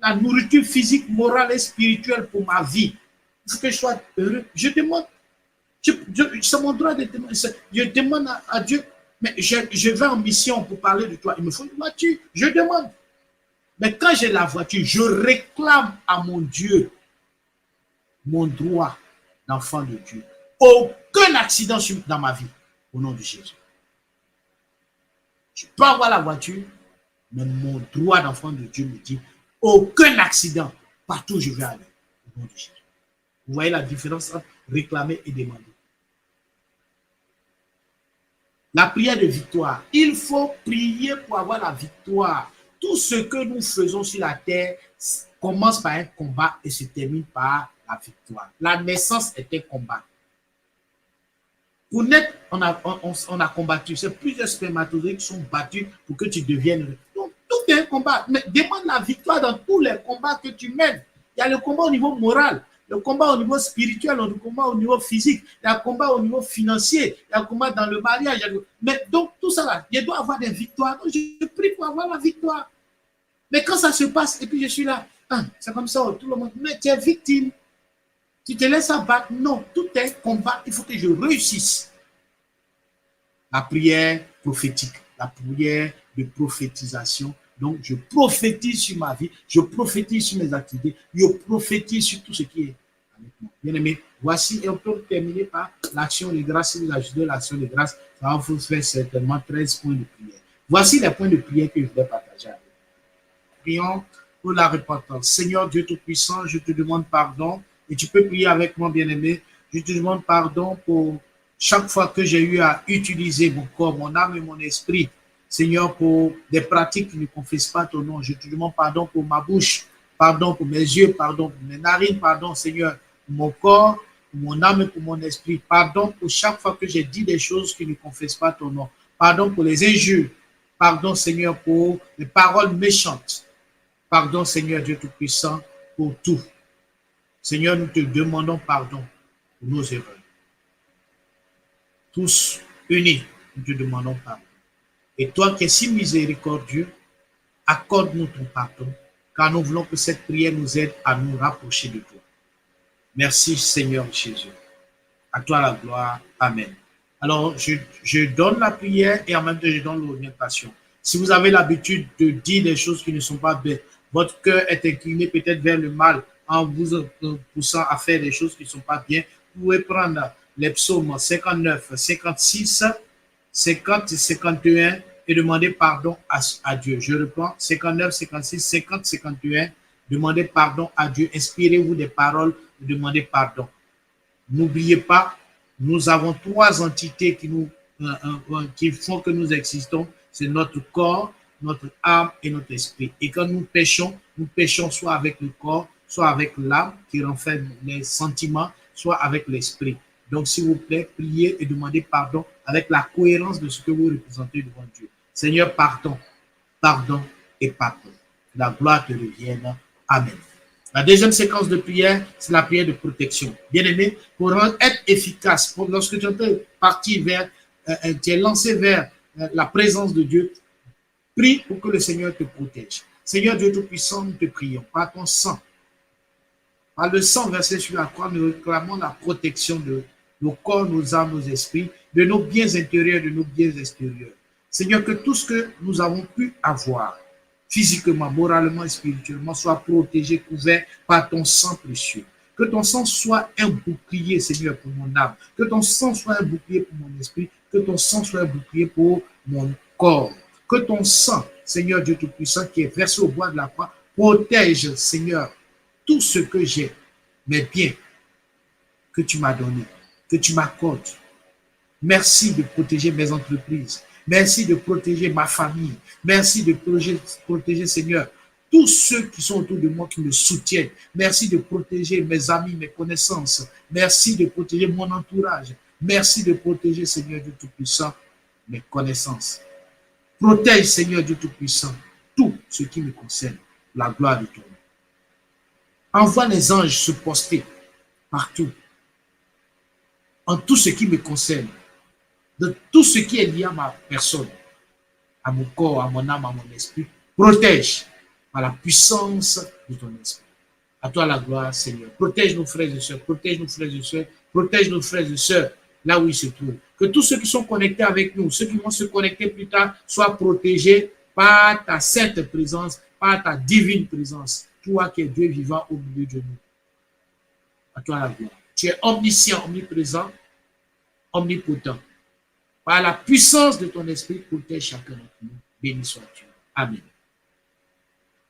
La nourriture physique, morale et spirituelle pour ma vie. Il faut que je sois heureux. Je demande. C'est mon droit de demander. Je demande à Dieu, mais je vais en mission pour parler de toi. Il me faut une voiture. Je demande. Mais quand j'ai la voiture, je réclame à mon Dieu mon droit d'enfant de Dieu. Aucun accident dans ma vie, au nom de Jésus. Je peux avoir la voiture, mais mon droit d'enfant de Dieu me dit aucun accident partout où je vais aller, au nom de Jésus. Vous voyez la différence entre réclamer et demander. La prière de victoire. Il faut prier pour avoir la victoire. Tout ce que nous faisons sur la terre commence par un combat et se termine par la victoire. La naissance est un combat. Pour naître, on a combattu. C'est plusieurs spermatozoïdes qui sont battus pour que tu deviennes. Donc, tout est un combat. Mais demande la victoire dans tous les combats que tu mènes. Il y a le combat au niveau moral, le combat au niveau spirituel, le combat au niveau physique, il y a le combat au niveau financier, il y a le combat dans le mariage. Mais donc, tout ça là, je dois avoir des victoires. Donc, je prie pour avoir la victoire. Mais quand ça se passe, et puis je suis là, c'est comme ça, tout le monde, mais tu es victime. Tu te laisses abattre. Non, tout est un combat. Il faut que je réussisse. La prière prophétique, la prière de prophétisation. Donc, je prophétise sur ma vie, je prophétise sur mes activités, je prophétise sur tout ce qui est avec moi. Bien aimé, voici, et on peut terminer par l'action de grâce. Si vous ajoutez l'action de grâce, ça va vous faire certainement 13 points de prière. Voici les points de prière que je vais partager avec vous. prions pour la repentance. Seigneur Dieu Tout-Puissant, je te demande pardon et tu peux prier avec moi, bien-aimé. Je te demande pardon pour chaque fois que j'ai eu à utiliser mon corps, mon âme et mon esprit, Seigneur, pour des pratiques qui ne confessent pas ton nom. Je te demande pardon pour ma bouche, pardon pour mes yeux, pardon pour mes narines, pardon, Seigneur, pour mon corps, pour mon âme et pour mon esprit. Pardon pour chaque fois que j'ai dit des choses qui ne confessent pas ton nom. Pardon pour les injures. Pardon, Seigneur, pour les paroles méchantes. Pardon, Seigneur Dieu Tout-Puissant, pour tout. Seigneur, nous te demandons pardon pour nos erreurs. Tous unis, nous te demandons pardon. Et toi qui es si miséricordieux, accorde-nous ton pardon, car nous voulons que cette prière nous aide à nous rapprocher de toi. Merci Seigneur Jésus. À toi la gloire. Amen. Alors, je donne la prière et en même temps, je donne l'orientation. Si vous avez l'habitude de dire des choses qui ne sont pas belles, votre cœur est incliné peut-être vers le mal en vous poussant à faire des choses qui ne sont pas bien, vous pouvez prendre les psaumes 59, 56, 50 et 51 et demander pardon à Dieu. Je reprends 59, 56, 50, 51. Demandez pardon à Dieu. Inspirez-vous des paroles et demandez pardon. N'oubliez pas, nous avons trois entités qui font que nous existons. C'est notre corps, notre âme et notre esprit. Et quand nous péchons soit avec le corps, soit avec l'âme qui renferme les sentiments, soit avec l'esprit. Donc, s'il vous plaît, priez et demandez pardon avec la cohérence de ce que vous représentez devant Dieu. Seigneur, pardon, pardon et pardon. La gloire te revienne. Amen. La deuxième séquence de prière, c'est la prière de protection. Bien-aimé, pour être efficace, lorsque tu es parti tu es lancé vers la présence de Dieu, prie pour que le Seigneur te protège. Seigneur Dieu Tout-Puissant, nous te prions par ton sang. Par le sang versé sur la croix, nous réclamons la protection de nos corps, nos âmes, nos esprits, de nos biens intérieurs, de nos biens extérieurs. Seigneur, que tout ce que nous avons pu avoir, physiquement, moralement et spirituellement, soit protégé, couvert par ton sang précieux. Que ton sang soit un bouclier, Seigneur, pour mon âme. Que ton sang soit un bouclier pour mon esprit. Que ton sang soit un bouclier pour mon corps. Que ton sang, Seigneur Dieu Tout-Puissant, qui est versé au bois de la croix, protège, Seigneur, tout ce que j'ai, mes biens que tu m'as donné, que tu m'accordes. Merci de protéger mes entreprises. Merci de protéger ma famille. Merci de protéger, Seigneur, tous ceux qui sont autour de moi, qui me soutiennent. Merci de protéger mes amis, mes connaissances. Merci de protéger mon entourage. Merci de protéger, Seigneur Dieu Tout-Puissant, mes connaissances. Protège, Seigneur Dieu Tout-Puissant, tout ce qui me concerne. La gloire de ton nom. Envoie les anges se poster partout, en tout ce qui me concerne, de tout ce qui est lié à ma personne, à mon corps, à mon âme, à mon esprit. Protège par la puissance de ton esprit. À toi la gloire, Seigneur. Protège nos frères et sœurs, protège nos frères et sœurs, protège nos frères et sœurs là où ils se trouvent. Que tous ceux qui sont connectés avec nous, ceux qui vont se connecter plus tard, soient protégés par ta sainte présence, par ta divine présence. Toi qui es Dieu vivant au milieu de nous. À toi la gloire. Tu es omniscient, omniprésent, omnipotent. Par la puissance de ton esprit, protège chacun d'entre nous. Béni sois-tu. Amen.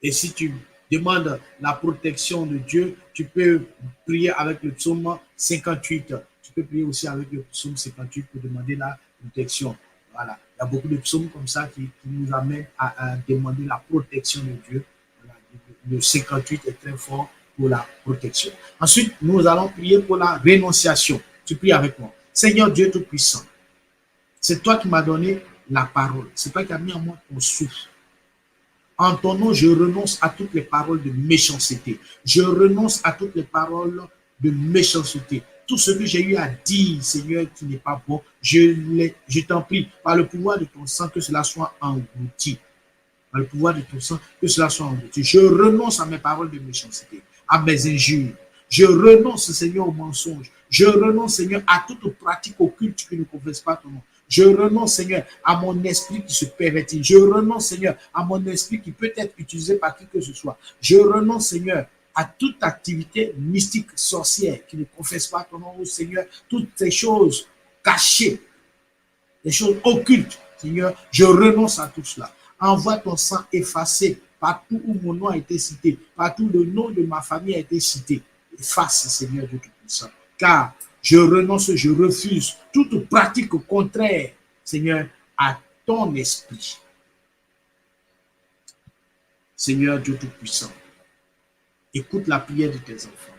Et si tu demandes la protection de Dieu, tu peux prier avec le psaume 58. Tu peux prier aussi avec le psaume 58 pour demander la protection. Voilà. Il y a beaucoup de psaumes comme ça qui nous amènent à demander la protection de Dieu. Voilà. Le 58 est très fort pour la protection. Ensuite, nous allons prier pour la rénonciation. Tu pries avec moi. Seigneur Dieu Tout-Puissant, c'est toi qui m'as donné la parole. C'est toi qui as mis en moi ton souffle. En ton nom, je renonce à toutes les paroles de méchanceté. Je renonce à toutes les paroles de méchanceté. Tout ce que j'ai eu à dire, Seigneur, qui n'est pas bon, je t'en prie, par le pouvoir de ton sang, que cela soit englouti. Par le pouvoir de ton sang, que cela soit englouti. Je renonce à mes paroles de méchanceté, à mes injures. Je renonce, Seigneur, au mensonge. Je renonce, Seigneur, à toute pratique occulte qui ne confesse pas ton nom. Je renonce, Seigneur, à mon esprit qui se pervertit. Je renonce, Seigneur, à mon esprit qui peut être utilisé par qui que ce soit. Je renonce, Seigneur, à toute activité mystique, sorcière, qui ne confesse pas ton nom, Seigneur. Toutes ces choses cachées, les choses occultes, Seigneur, je renonce à tout cela. Envoie ton sang effacer partout où mon nom a été cité, partout où le nom de ma famille a été cité. Efface, Seigneur Dieu Tout-Puissant. Car je renonce, je refuse toute pratique contraire, Seigneur, à ton esprit. Seigneur Dieu Tout-Puissant, écoute la prière de tes enfants.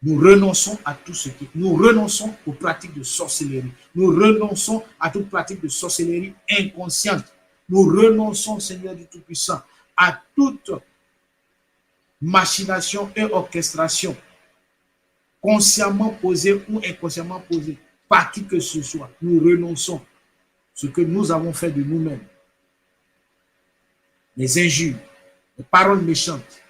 Nous renonçons à tout ce qui... Nous renonçons aux pratiques de sorcellerie. Nous renonçons à toute pratique de sorcellerie inconsciente. Nous renonçons, Seigneur du Tout-Puissant, à toute machination et orchestration consciemment posée ou inconsciemment posée par qui que ce soit. Nous renonçons à ce que nous avons fait de nous-mêmes. Les injures, les paroles méchantes,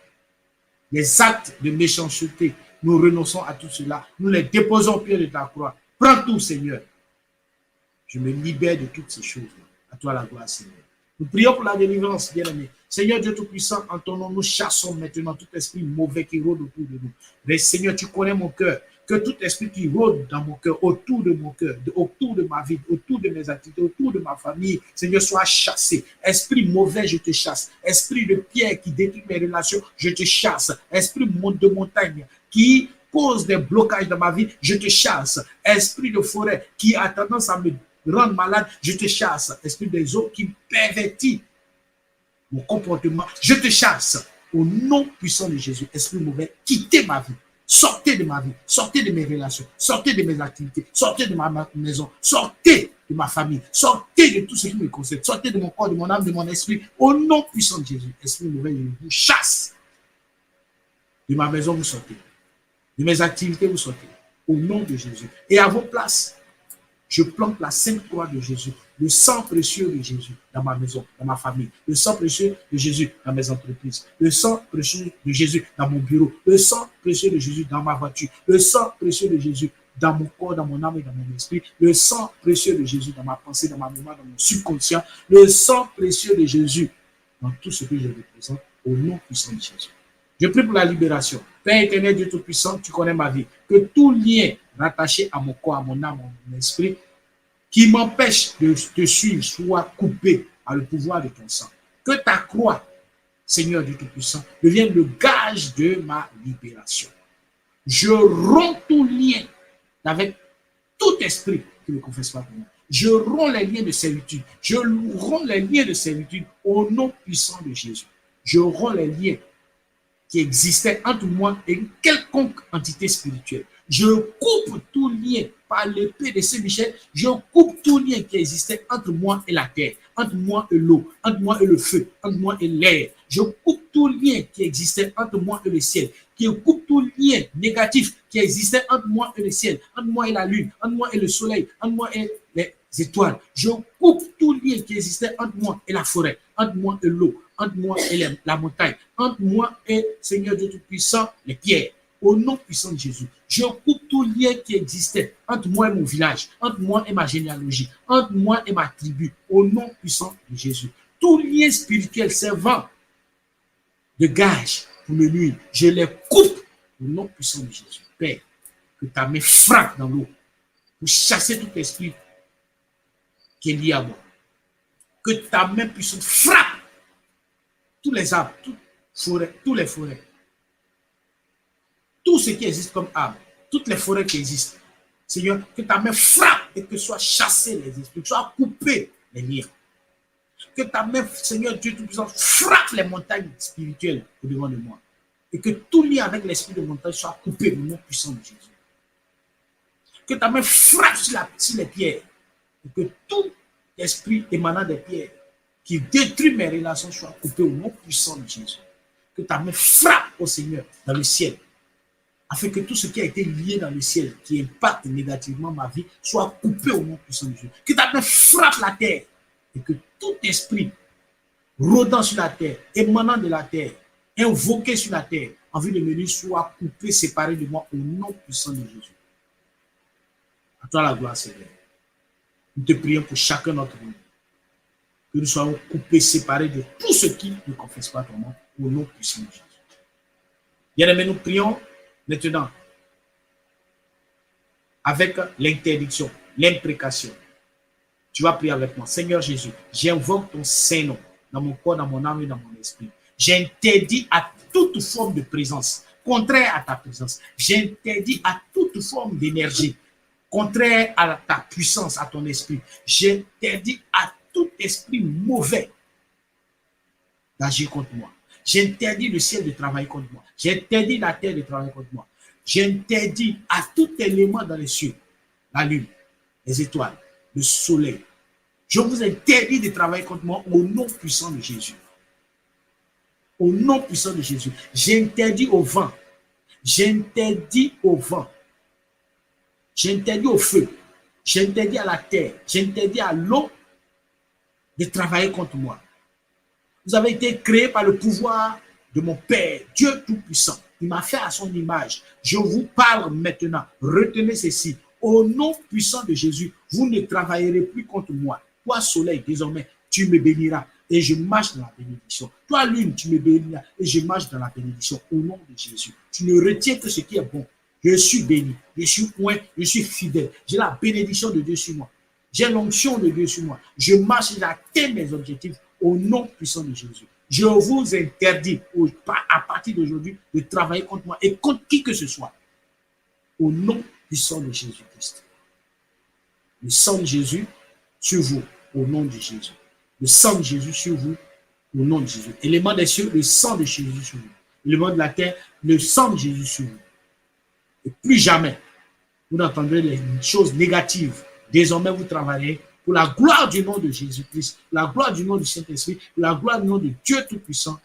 les actes de méchanceté, nous renonçons à tout cela. Nous les déposons au pied de ta croix. Prends tout, Seigneur. Je me libère de toutes ces choses. À toi la gloire, Seigneur. Nous prions pour la délivrance, bien-aimés. Seigneur Dieu Tout-Puissant, en ton nom, nous chassons maintenant tout esprit mauvais qui rôde autour de nous. Mais Seigneur, tu connais mon cœur. Que tout esprit qui rôde dans mon cœur, autour de mon cœur, autour de ma vie, autour de mes activités, autour de ma famille, Seigneur, soit chassé. Esprit mauvais, je te chasse. Esprit de pierre qui détruit mes relations, je te chasse. Esprit de montagne qui cause des blocages dans ma vie, je te chasse. Esprit de forêt qui a tendance à me rendre malade, je te chasse. Esprit des eaux qui pervertit mon comportement, je te chasse. Au nom puissant de Jésus, esprit mauvais, quittez ma vie. Sortez de ma vie, sortez de mes relations, sortez de mes activités, sortez de ma maison, sortez de ma famille, sortez de tout ce qui me concerne, sortez de mon corps, de mon âme, de mon esprit. Au nom puissant de Jésus, esprit mauvais, je vous chasse. De ma maison, vous sortez. De mes activités, vous sortez. Au nom de Jésus. Et à vos places, je plante la sainte croix de Jésus, le sang précieux de Jésus dans ma maison, dans ma famille, le sang précieux de Jésus dans mes entreprises, le sang précieux de Jésus dans mon bureau, le sang précieux de Jésus dans ma voiture, le sang précieux de Jésus dans mon corps, dans mon âme et dans mon esprit, le sang précieux de Jésus dans ma pensée, dans ma mémoire, dans mon subconscient, le sang précieux de Jésus dans tout ce que je représente au nom puissant de Jésus. Je prie pour la libération. Père éternel, Dieu Tout-Puissant, tu connais ma vie. Que tout lien rattaché à mon corps, à mon âme, à mon esprit, qui m'empêche de te suivre, soit coupé par le pouvoir de ton sang. Que ta croix, Seigneur Dieu Tout-Puissant, devienne le gage de ma libération. Je romps tout lien avec tout esprit qui ne confesse pas pour moi. Je romps les liens de servitude. Je romps les liens de servitude au nom puissant de Jésus. Je romps les liens qui existait entre moi et une quelconque entité spirituelle. Je coupe tout lien par l'épée de Saint-Michel. Je coupe tout lien qui existait entre moi et la terre, entre moi et l'eau, entre moi et le feu, entre moi et l'air. Je coupe tout lien qui existait entre moi et le ciel. Je coupe tout lien négatif qui existait entre moi et le ciel, entre moi et la lune, entre moi et le soleil, entre moi et les étoiles. Je coupe tout lien qui existait entre moi et la forêt, entre moi et l'eau, entre moi et la montagne, entre moi et Seigneur Dieu Tout-Puissant, les pierres. Au nom puissant de Jésus, je coupe tout lien qui existait entre moi et mon village, entre moi et ma généalogie, entre moi et ma tribu. Au nom puissant de Jésus. Tout lien spirituel servant de gage pour me nuire, je les coupe au nom puissant de Jésus. Père, que ta main frappe dans l'eau pour chasser tout esprit qui est lié à moi. Que ta main puissante frappe tous les arbres, tous les forêts, tout ce qui existe comme arbre, toutes les forêts qui existent. Seigneur, que ta main frappe et que soient chassés les esprits, que soient coupés les liens. Que ta main, Seigneur Dieu Tout-Puissant, frappe les montagnes spirituelles au-devant de moi. Et que tout lien avec l'esprit de montagne soit coupé au nom puissant de Jésus. Que ta main frappe sur les pierres. Et que tout esprit émanant des pierres qui détruit mes relations soit coupé au nom puissant de Jésus. Que ta main frappe au Seigneur dans le ciel. Afin que tout ce qui a été lié dans le ciel, qui impacte négativement ma vie, soit coupé au nom puissant de Dieu. Que ta main frappe la terre et que tout esprit rôdant sur la terre, émanant de la terre, invoqué sur la terre, en vue de me soit coupé, séparé de moi au nom puissant de Jésus. À toi la gloire, Seigneur. Nous te prions pour chacun d'entre nous. Que nous soyons coupés, séparés de tout ce qui ne confesse pas ton nom au nom puissant de Jésus. Bien-aimés, nous prions maintenant, avec l'interdiction, l'imprécation, tu vas prier avec moi. Seigneur Jésus, j'invoque ton Saint-Nom, dans mon corps, dans mon âme et dans mon esprit. J'interdis à toute forme de présence contraire à ta présence. J'interdis à toute forme d'énergie contraire à ta puissance, à ton esprit. J'interdis à tout esprit mauvais d'agir contre moi. J'interdis le ciel de travailler contre moi. J'interdis la terre de travailler contre moi. J'interdis à tout élément dans les cieux, la lune, les étoiles, le soleil. Je vous interdis de travailler contre moi au nom puissant de Jésus. Au nom puissant de Jésus. J'interdis au vent. J'interdis au vent. J'interdis au feu. J'interdis à la terre. J'interdis à l'eau de travailler contre moi. Vous avez été créés par le pouvoir de mon Père, Dieu Tout-Puissant. Il m'a fait à son image. Je vous parle maintenant. Retenez ceci. Au nom puissant de Jésus, vous ne travaillerez plus contre moi. Toi, soleil, désormais, tu me béniras et je marche dans la bénédiction. Toi, lune, tu me béniras et je marche dans la bénédiction. Au nom de Jésus, tu ne retiens que ce qui est bon. Je suis béni, je suis point, je suis fidèle. J'ai la bénédiction de Dieu sur moi. J'ai l'onction de Dieu sur moi. Je marche et j'atteins mes objectifs au nom puissant de Jésus. Je vous interdis à partir d'aujourd'hui de travailler contre moi et contre qui que ce soit. Au nom puissant de Jésus-Christ. Le sang de Jésus sur vous, au nom de Jésus. Le sang de Jésus sur vous, au nom de Jésus. Élément des cieux, le sang de Jésus sur vous. Élément de la terre, le sang de Jésus sur vous. Et plus jamais, vous n'entendrez les choses négatives. Désormais, vous travaillerez pour la gloire du nom de Jésus-Christ, la gloire du nom du Saint-Esprit, la gloire du nom de Dieu Tout-Puissant,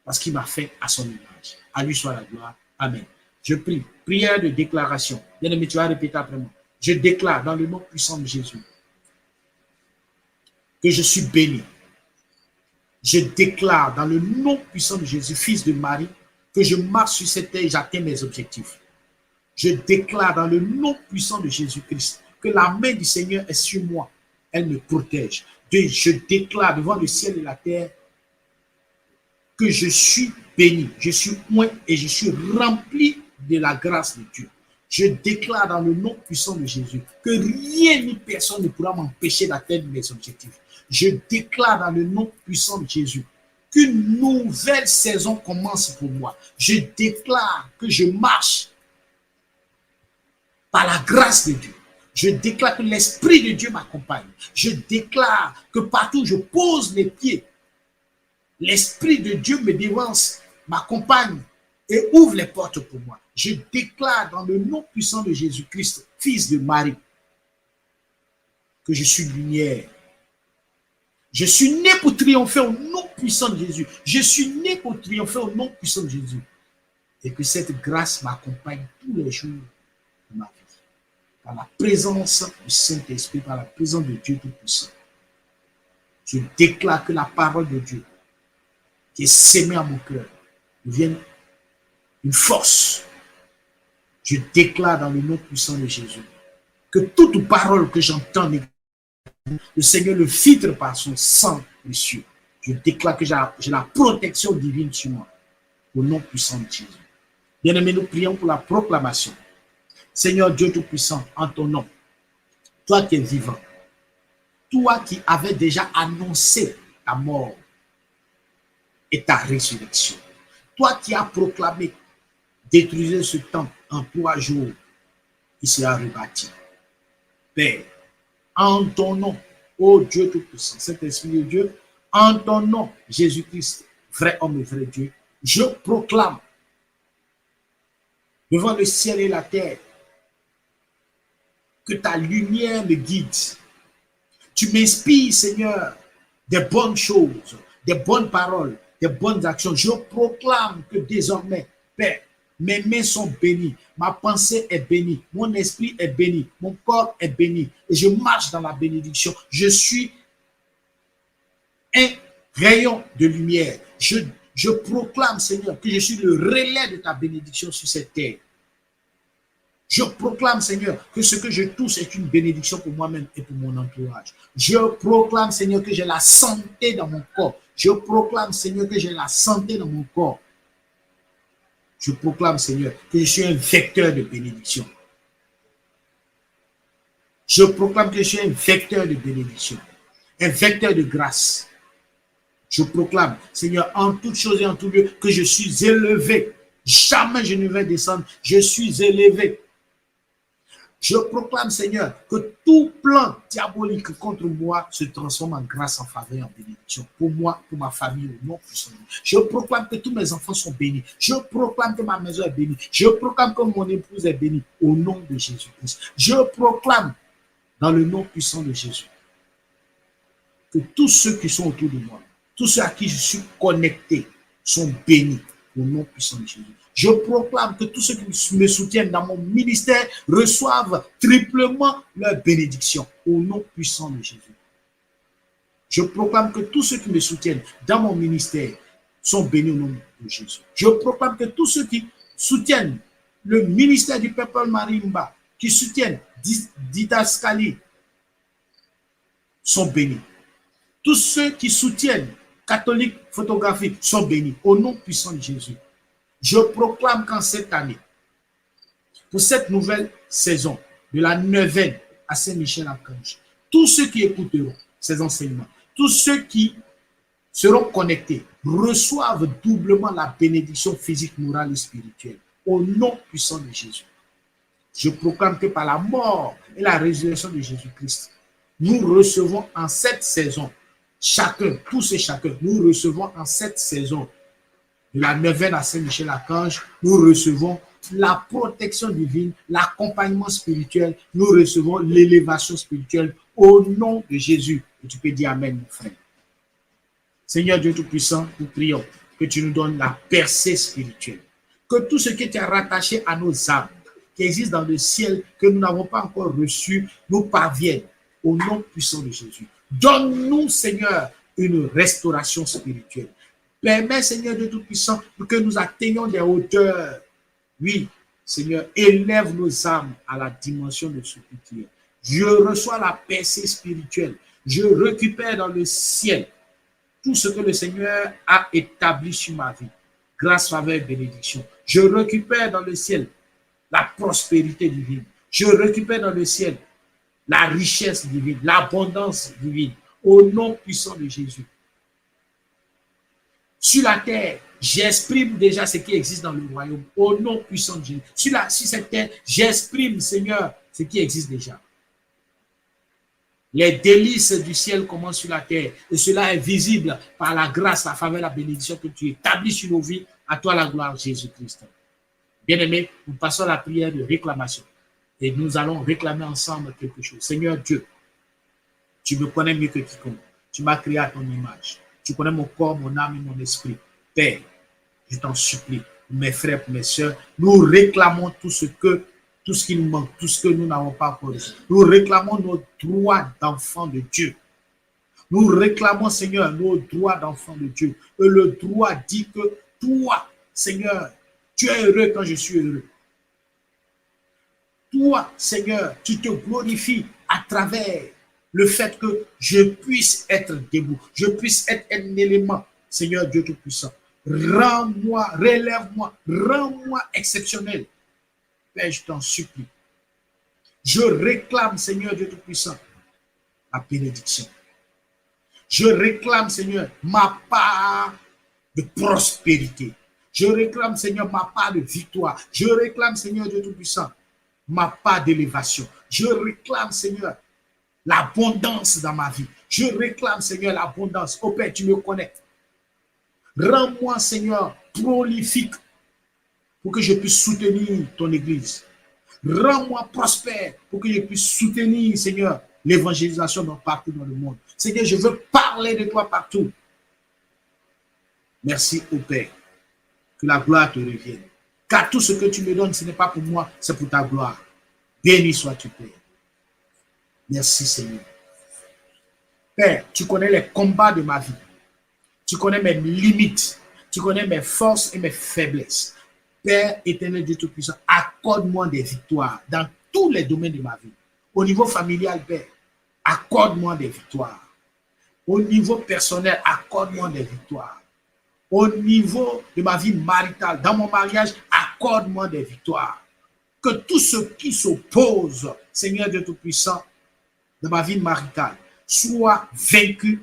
parce qu'il m'a fait à son image. À lui soit la gloire. Amen. Je prie. Prière de déclaration. Bien-aimé, tu vas répéter après moi. Je déclare dans le nom puissant de Jésus que je suis béni. Je déclare dans le nom puissant de Jésus, fils de Marie, que je marche sur cette terre et j'atteins mes objectifs. Je déclare dans le nom puissant de Jésus-Christ que la main du Seigneur est sur moi. Elle me protège. Je déclare devant le ciel et la terre que je suis béni, je suis oint et je suis rempli de la grâce de Dieu. Je déclare dans le nom puissant de Jésus que rien ni personne ne pourra m'empêcher d'atteindre mes objectifs. Je déclare dans le nom puissant de Jésus qu'une nouvelle saison commence pour moi. Je déclare que je marche par la grâce de Dieu. Je déclare que l'Esprit de Dieu m'accompagne. Je déclare que partout où je pose les pieds, l'Esprit de Dieu me dévance, m'accompagne et ouvre les portes pour moi. Je déclare dans le nom puissant de Jésus-Christ, fils de Marie, que je suis lumière. Je suis né pour triompher au nom puissant de Jésus. Je suis né pour triompher au nom puissant de Jésus. Et que cette grâce m'accompagne tous les jours de ma vie. Par la présence du Saint-Esprit, par la présence de Dieu Tout-Puissant. Je déclare que la parole de Dieu qui est sémée à mon cœur devienne une force. Je déclare dans le nom puissant de Jésus que toute parole que j'entends, le Seigneur le filtre par son sang précieux. Je déclare que j'ai la protection divine sur moi. Au nom puissant de Jésus. Bien-aimés, nous prions pour la proclamation. Seigneur Dieu Tout-Puissant, en ton nom, toi qui es vivant, toi qui avais déjà annoncé ta mort et ta résurrection, toi qui as proclamé, détruisez ce temple en 3 jours, il sera rebâti. Père, en ton nom, ô Dieu Tout-Puissant, Saint-Esprit de Dieu, en ton nom, Jésus-Christ, vrai homme et vrai Dieu, je proclame devant le ciel et la terre que ta lumière me guide. Tu m'inspires, Seigneur, des bonnes choses, des bonnes paroles, des bonnes actions. Je proclame que désormais, Père, mes mains sont bénies, ma pensée est bénie, mon esprit est béni, mon corps est béni et je marche dans la bénédiction. Je suis un rayon de lumière. Je proclame, Seigneur, que je suis le relais de ta bénédiction sur cette terre. Je proclame, Seigneur, que ce que je touche est une bénédiction pour moi-même et pour mon entourage. Je proclame, Seigneur, que j'ai la santé dans mon corps. Je proclame, Seigneur, que j'ai la santé dans mon corps. Je proclame, Seigneur, que je suis un vecteur de bénédiction. Je proclame que je suis un vecteur de bénédiction. un vecteur de grâce. Je proclame, Seigneur, en toutes choses et en tout lieu, que je suis élevé. Jamais je ne vais descendre. Je suis élevé. Je proclame, Seigneur, que tout plan diabolique contre moi se transforme en grâce, en faveur et en bénédiction. Pour moi, pour ma famille, au nom puissant. Je proclame que tous mes enfants sont bénis. Je proclame que ma maison est bénie. Je proclame que mon épouse est bénie. Au nom de Jésus-Christ. Je proclame, dans le nom puissant de Jésus, que tous ceux qui sont autour de moi, tous ceux à qui je suis connecté, sont bénis. Au nom puissant de Jésus. Je proclame que tous ceux qui me soutiennent dans mon ministère reçoivent triplement leur bénédiction au nom puissant de Jésus. Je proclame que tous ceux qui me soutiennent dans mon ministère sont bénis au nom de Jésus. Je proclame que tous ceux qui soutiennent le ministère du peuple Marimba, qui soutiennent Didaskali, sont bénis. Tous ceux qui soutiennent Catholique Photographique sont bénis au nom puissant de Jésus. Je proclame qu'en cette année, pour cette nouvelle saison de la neuvaine à Saint-Michel-Archange, tous ceux qui écouteront ces enseignements, tous ceux qui seront connectés, reçoivent doublement la bénédiction physique, morale et spirituelle au nom puissant de Jésus. Je proclame que par la mort et la résurrection de Jésus-Christ, nous recevons en cette saison, chacun, tous et chacun, nous recevons en cette saison de la neuvaine à Saint-Michel-Archange, nous recevons la protection divine, l'accompagnement spirituel, nous recevons l'élévation spirituelle au nom de Jésus. Et tu peux dire Amen, mon frère. Seigneur Dieu Tout-Puissant, nous prions que tu nous donnes la percée spirituelle, que tout ce qui est rattaché à nos âmes, qui existe dans le ciel, que nous n'avons pas encore reçu, nous parvienne au nom puissant de Jésus. Donne-nous, Seigneur, une restauration spirituelle. Permets, Seigneur Dieu Tout-Puissant, que nous atteignions des hauteurs. Oui, Seigneur, élève nos âmes à la dimension de ce que tu es. Je reçois la percée spirituelle. Je récupère dans le ciel tout ce que le Seigneur a établi sur ma vie. Grâce, faveur et bénédiction. Je récupère dans le ciel la prospérité divine. Je récupère dans le ciel la richesse divine, l'abondance divine. Au nom puissant de Jésus. Sur la terre, j'exprime déjà ce qui existe dans le royaume. Au nom puissant de Jésus. Sur cette terre, j'exprime, Seigneur, ce qui existe déjà. Les délices du ciel commencent sur la terre. Et cela est visible par la grâce, la faveur, la bénédiction que tu établis sur nos vies. À toi la gloire, Jésus-Christ. Bien-aimés, nous passons à la prière de réclamation. Et nous allons réclamer ensemble quelque chose. Seigneur Dieu, tu me connais mieux que quiconque. Tu m'as créé à ton image. Tu connais mon corps, mon âme et mon esprit. Père, je t'en supplie, mes frères, mes soeurs, nous réclamons tout ce qui nous manque, tout ce que nous n'avons pas encore reçu. Nous réclamons nos droits d'enfants de Dieu. Nous réclamons, Seigneur, nos droits d'enfants de Dieu. Et le droit dit que toi, Seigneur, tu es heureux quand je suis heureux. Toi, Seigneur, tu te glorifies à travers le fait que je puisse être debout, je puisse être un élément, Seigneur Dieu Tout-Puissant. Rends-moi, relève-moi, rends-moi exceptionnel. Père, je t'en supplie. Je réclame, Seigneur Dieu Tout-Puissant, la bénédiction. Je réclame, Seigneur, ma part de prospérité. Je réclame, Seigneur, ma part de victoire. Je réclame, Seigneur Dieu Tout-Puissant, ma part d'élévation. Je réclame, Seigneur, l'abondance dans ma vie. Je réclame, Seigneur, l'abondance. Oh Père, tu me connais. Rends-moi, Seigneur, prolifique pour que je puisse soutenir ton église. Rends-moi prospère pour que je puisse soutenir, Seigneur, l'évangélisation partout dans le monde. Seigneur, je veux parler de toi partout. Merci, oh Père. Que la gloire te revienne. Car tout ce que tu me donnes, ce n'est pas pour moi, c'est pour ta gloire. Béni sois-tu, Père. Merci, Seigneur. Père, tu connais les combats de ma vie. Tu connais mes limites. Tu connais mes forces et mes faiblesses. Père éternel Dieu Tout-Puissant, accorde-moi des victoires dans tous les domaines de ma vie. Au niveau familial, Père, accorde-moi des victoires. Au niveau personnel, accorde-moi des victoires. Au niveau de ma vie maritale, dans mon mariage, accorde-moi des victoires. Que tout ce qui s'oppose, Seigneur Dieu Tout-Puissant, dans ma vie maritale, soient vaincus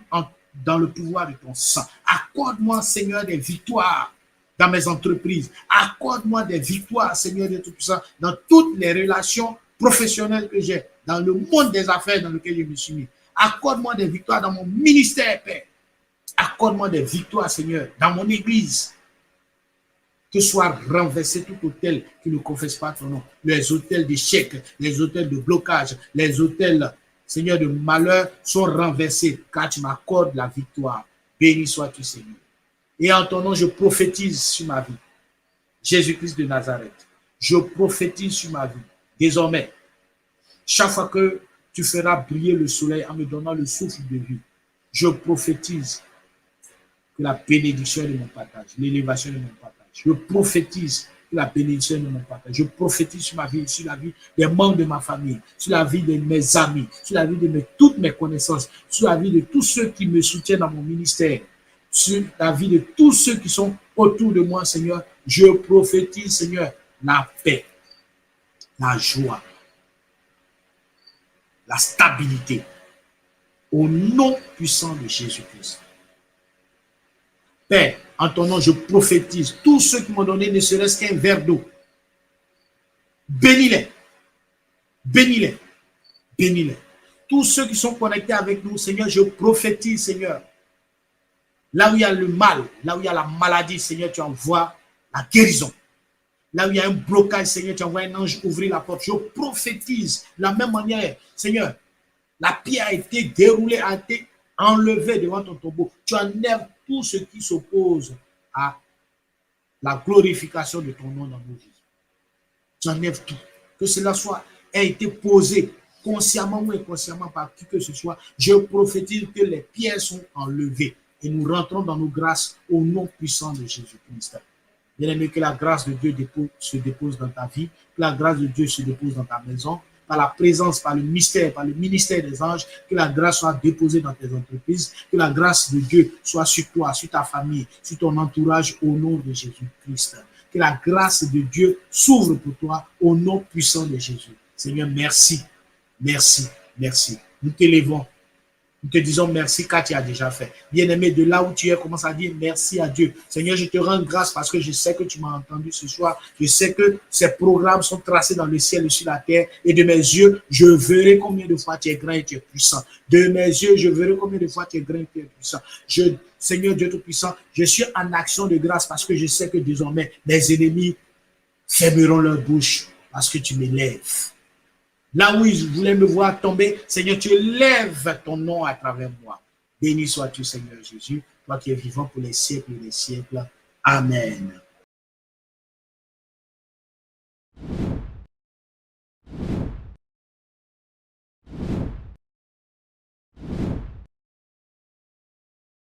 dans le pouvoir de ton sang. Accorde-moi, Seigneur, des victoires dans mes entreprises. Accorde-moi des victoires, Seigneur Dieu Tout-Puissant, dans toutes les relations professionnelles que j'ai, dans le monde des affaires dans lequel je me suis mis. Accorde-moi des victoires dans mon ministère, Père. Accorde-moi des victoires, Seigneur, dans mon église. Que soit renversé tout hôtel qui ne confesse pas ton nom. Les hôtels d'échec, les hôtels de blocage, les hôtels, Seigneur, de malheur sont renversés car tu m'accordes la victoire. Béni sois-tu, Seigneur. Et en ton nom, je prophétise sur ma vie. Jésus-Christ de Nazareth. Je prophétise sur ma vie. Désormais, chaque fois que tu feras briller le soleil en me donnant le souffle de vie, je prophétise que la bénédiction de mon partage, l'élévation de mon partage. Je prophétise que la bénédiction de mon partage. Je prophétise sur ma vie, sur la vie des membres de ma famille, sur la vie de mes amis, sur la vie de toutes mes connaissances, sur la vie de tous ceux qui me soutiennent dans mon ministère, sur la vie de tous ceux qui sont autour de moi, Seigneur. Je prophétise, Seigneur, la paix, la joie, la stabilité, au nom puissant de Jésus-Christ. Père, en ton nom, je prophétise tous ceux qui m'ont donné ne serait-ce qu'un verre d'eau. Bénis-les. Bénis-les. Bénis-les. Tous ceux qui sont connectés avec nous, Seigneur, je prophétise, Seigneur. Là où il y a le mal, là où il y a la maladie, Seigneur, tu envoies la guérison. Là où il y a un blocage, Seigneur, tu envoies un ange ouvrir la porte. Je prophétise de la même manière, Seigneur. La pierre a été déroulée, a été enlevée devant ton tombeau. Tu enlèves tout ce qui s'oppose à la glorification de ton nom dans nos vies. Tu enlèves tout. Que cela ait été posé consciemment ou inconsciemment par qui que ce soit. Je prophétise que les pierres sont enlevées et nous rentrons dans nos grâces au nom puissant de Jésus-Christ. Bien-aimé, que la grâce de Dieu se dépose dans ta vie, que la grâce de Dieu se dépose dans ta maison, par la présence, par le mystère, par le ministère des anges, que la grâce soit déposée dans tes entreprises, que la grâce de Dieu soit sur toi, sur ta famille, sur ton entourage au nom de Jésus-Christ. Que la grâce de Dieu s'ouvre pour toi au nom puissant de Jésus. Seigneur, merci, merci, merci. Nous t'élevons. Nous te disons merci car tu as déjà fait. Bien-aimé, de là où tu es, commence à dire merci à Dieu. Seigneur, je te rends grâce parce que je sais que tu m'as entendu ce soir. Je sais que ces programmes sont tracés dans le ciel et sur la terre. Et de mes yeux, je verrai combien de fois tu es grand et tu es puissant. De mes yeux, je verrai combien de fois tu es grand et tu es puissant. Seigneur Dieu Tout-Puissant, je suis en action de grâce parce que je sais que désormais, mes ennemis fermeront leur bouche parce que tu m'élèves. Là où ils voulaient me voir tomber, Seigneur, tu lèves ton nom à travers moi. Béni sois-tu, Seigneur Jésus, toi qui es vivant pour les siècles et les siècles. Amen.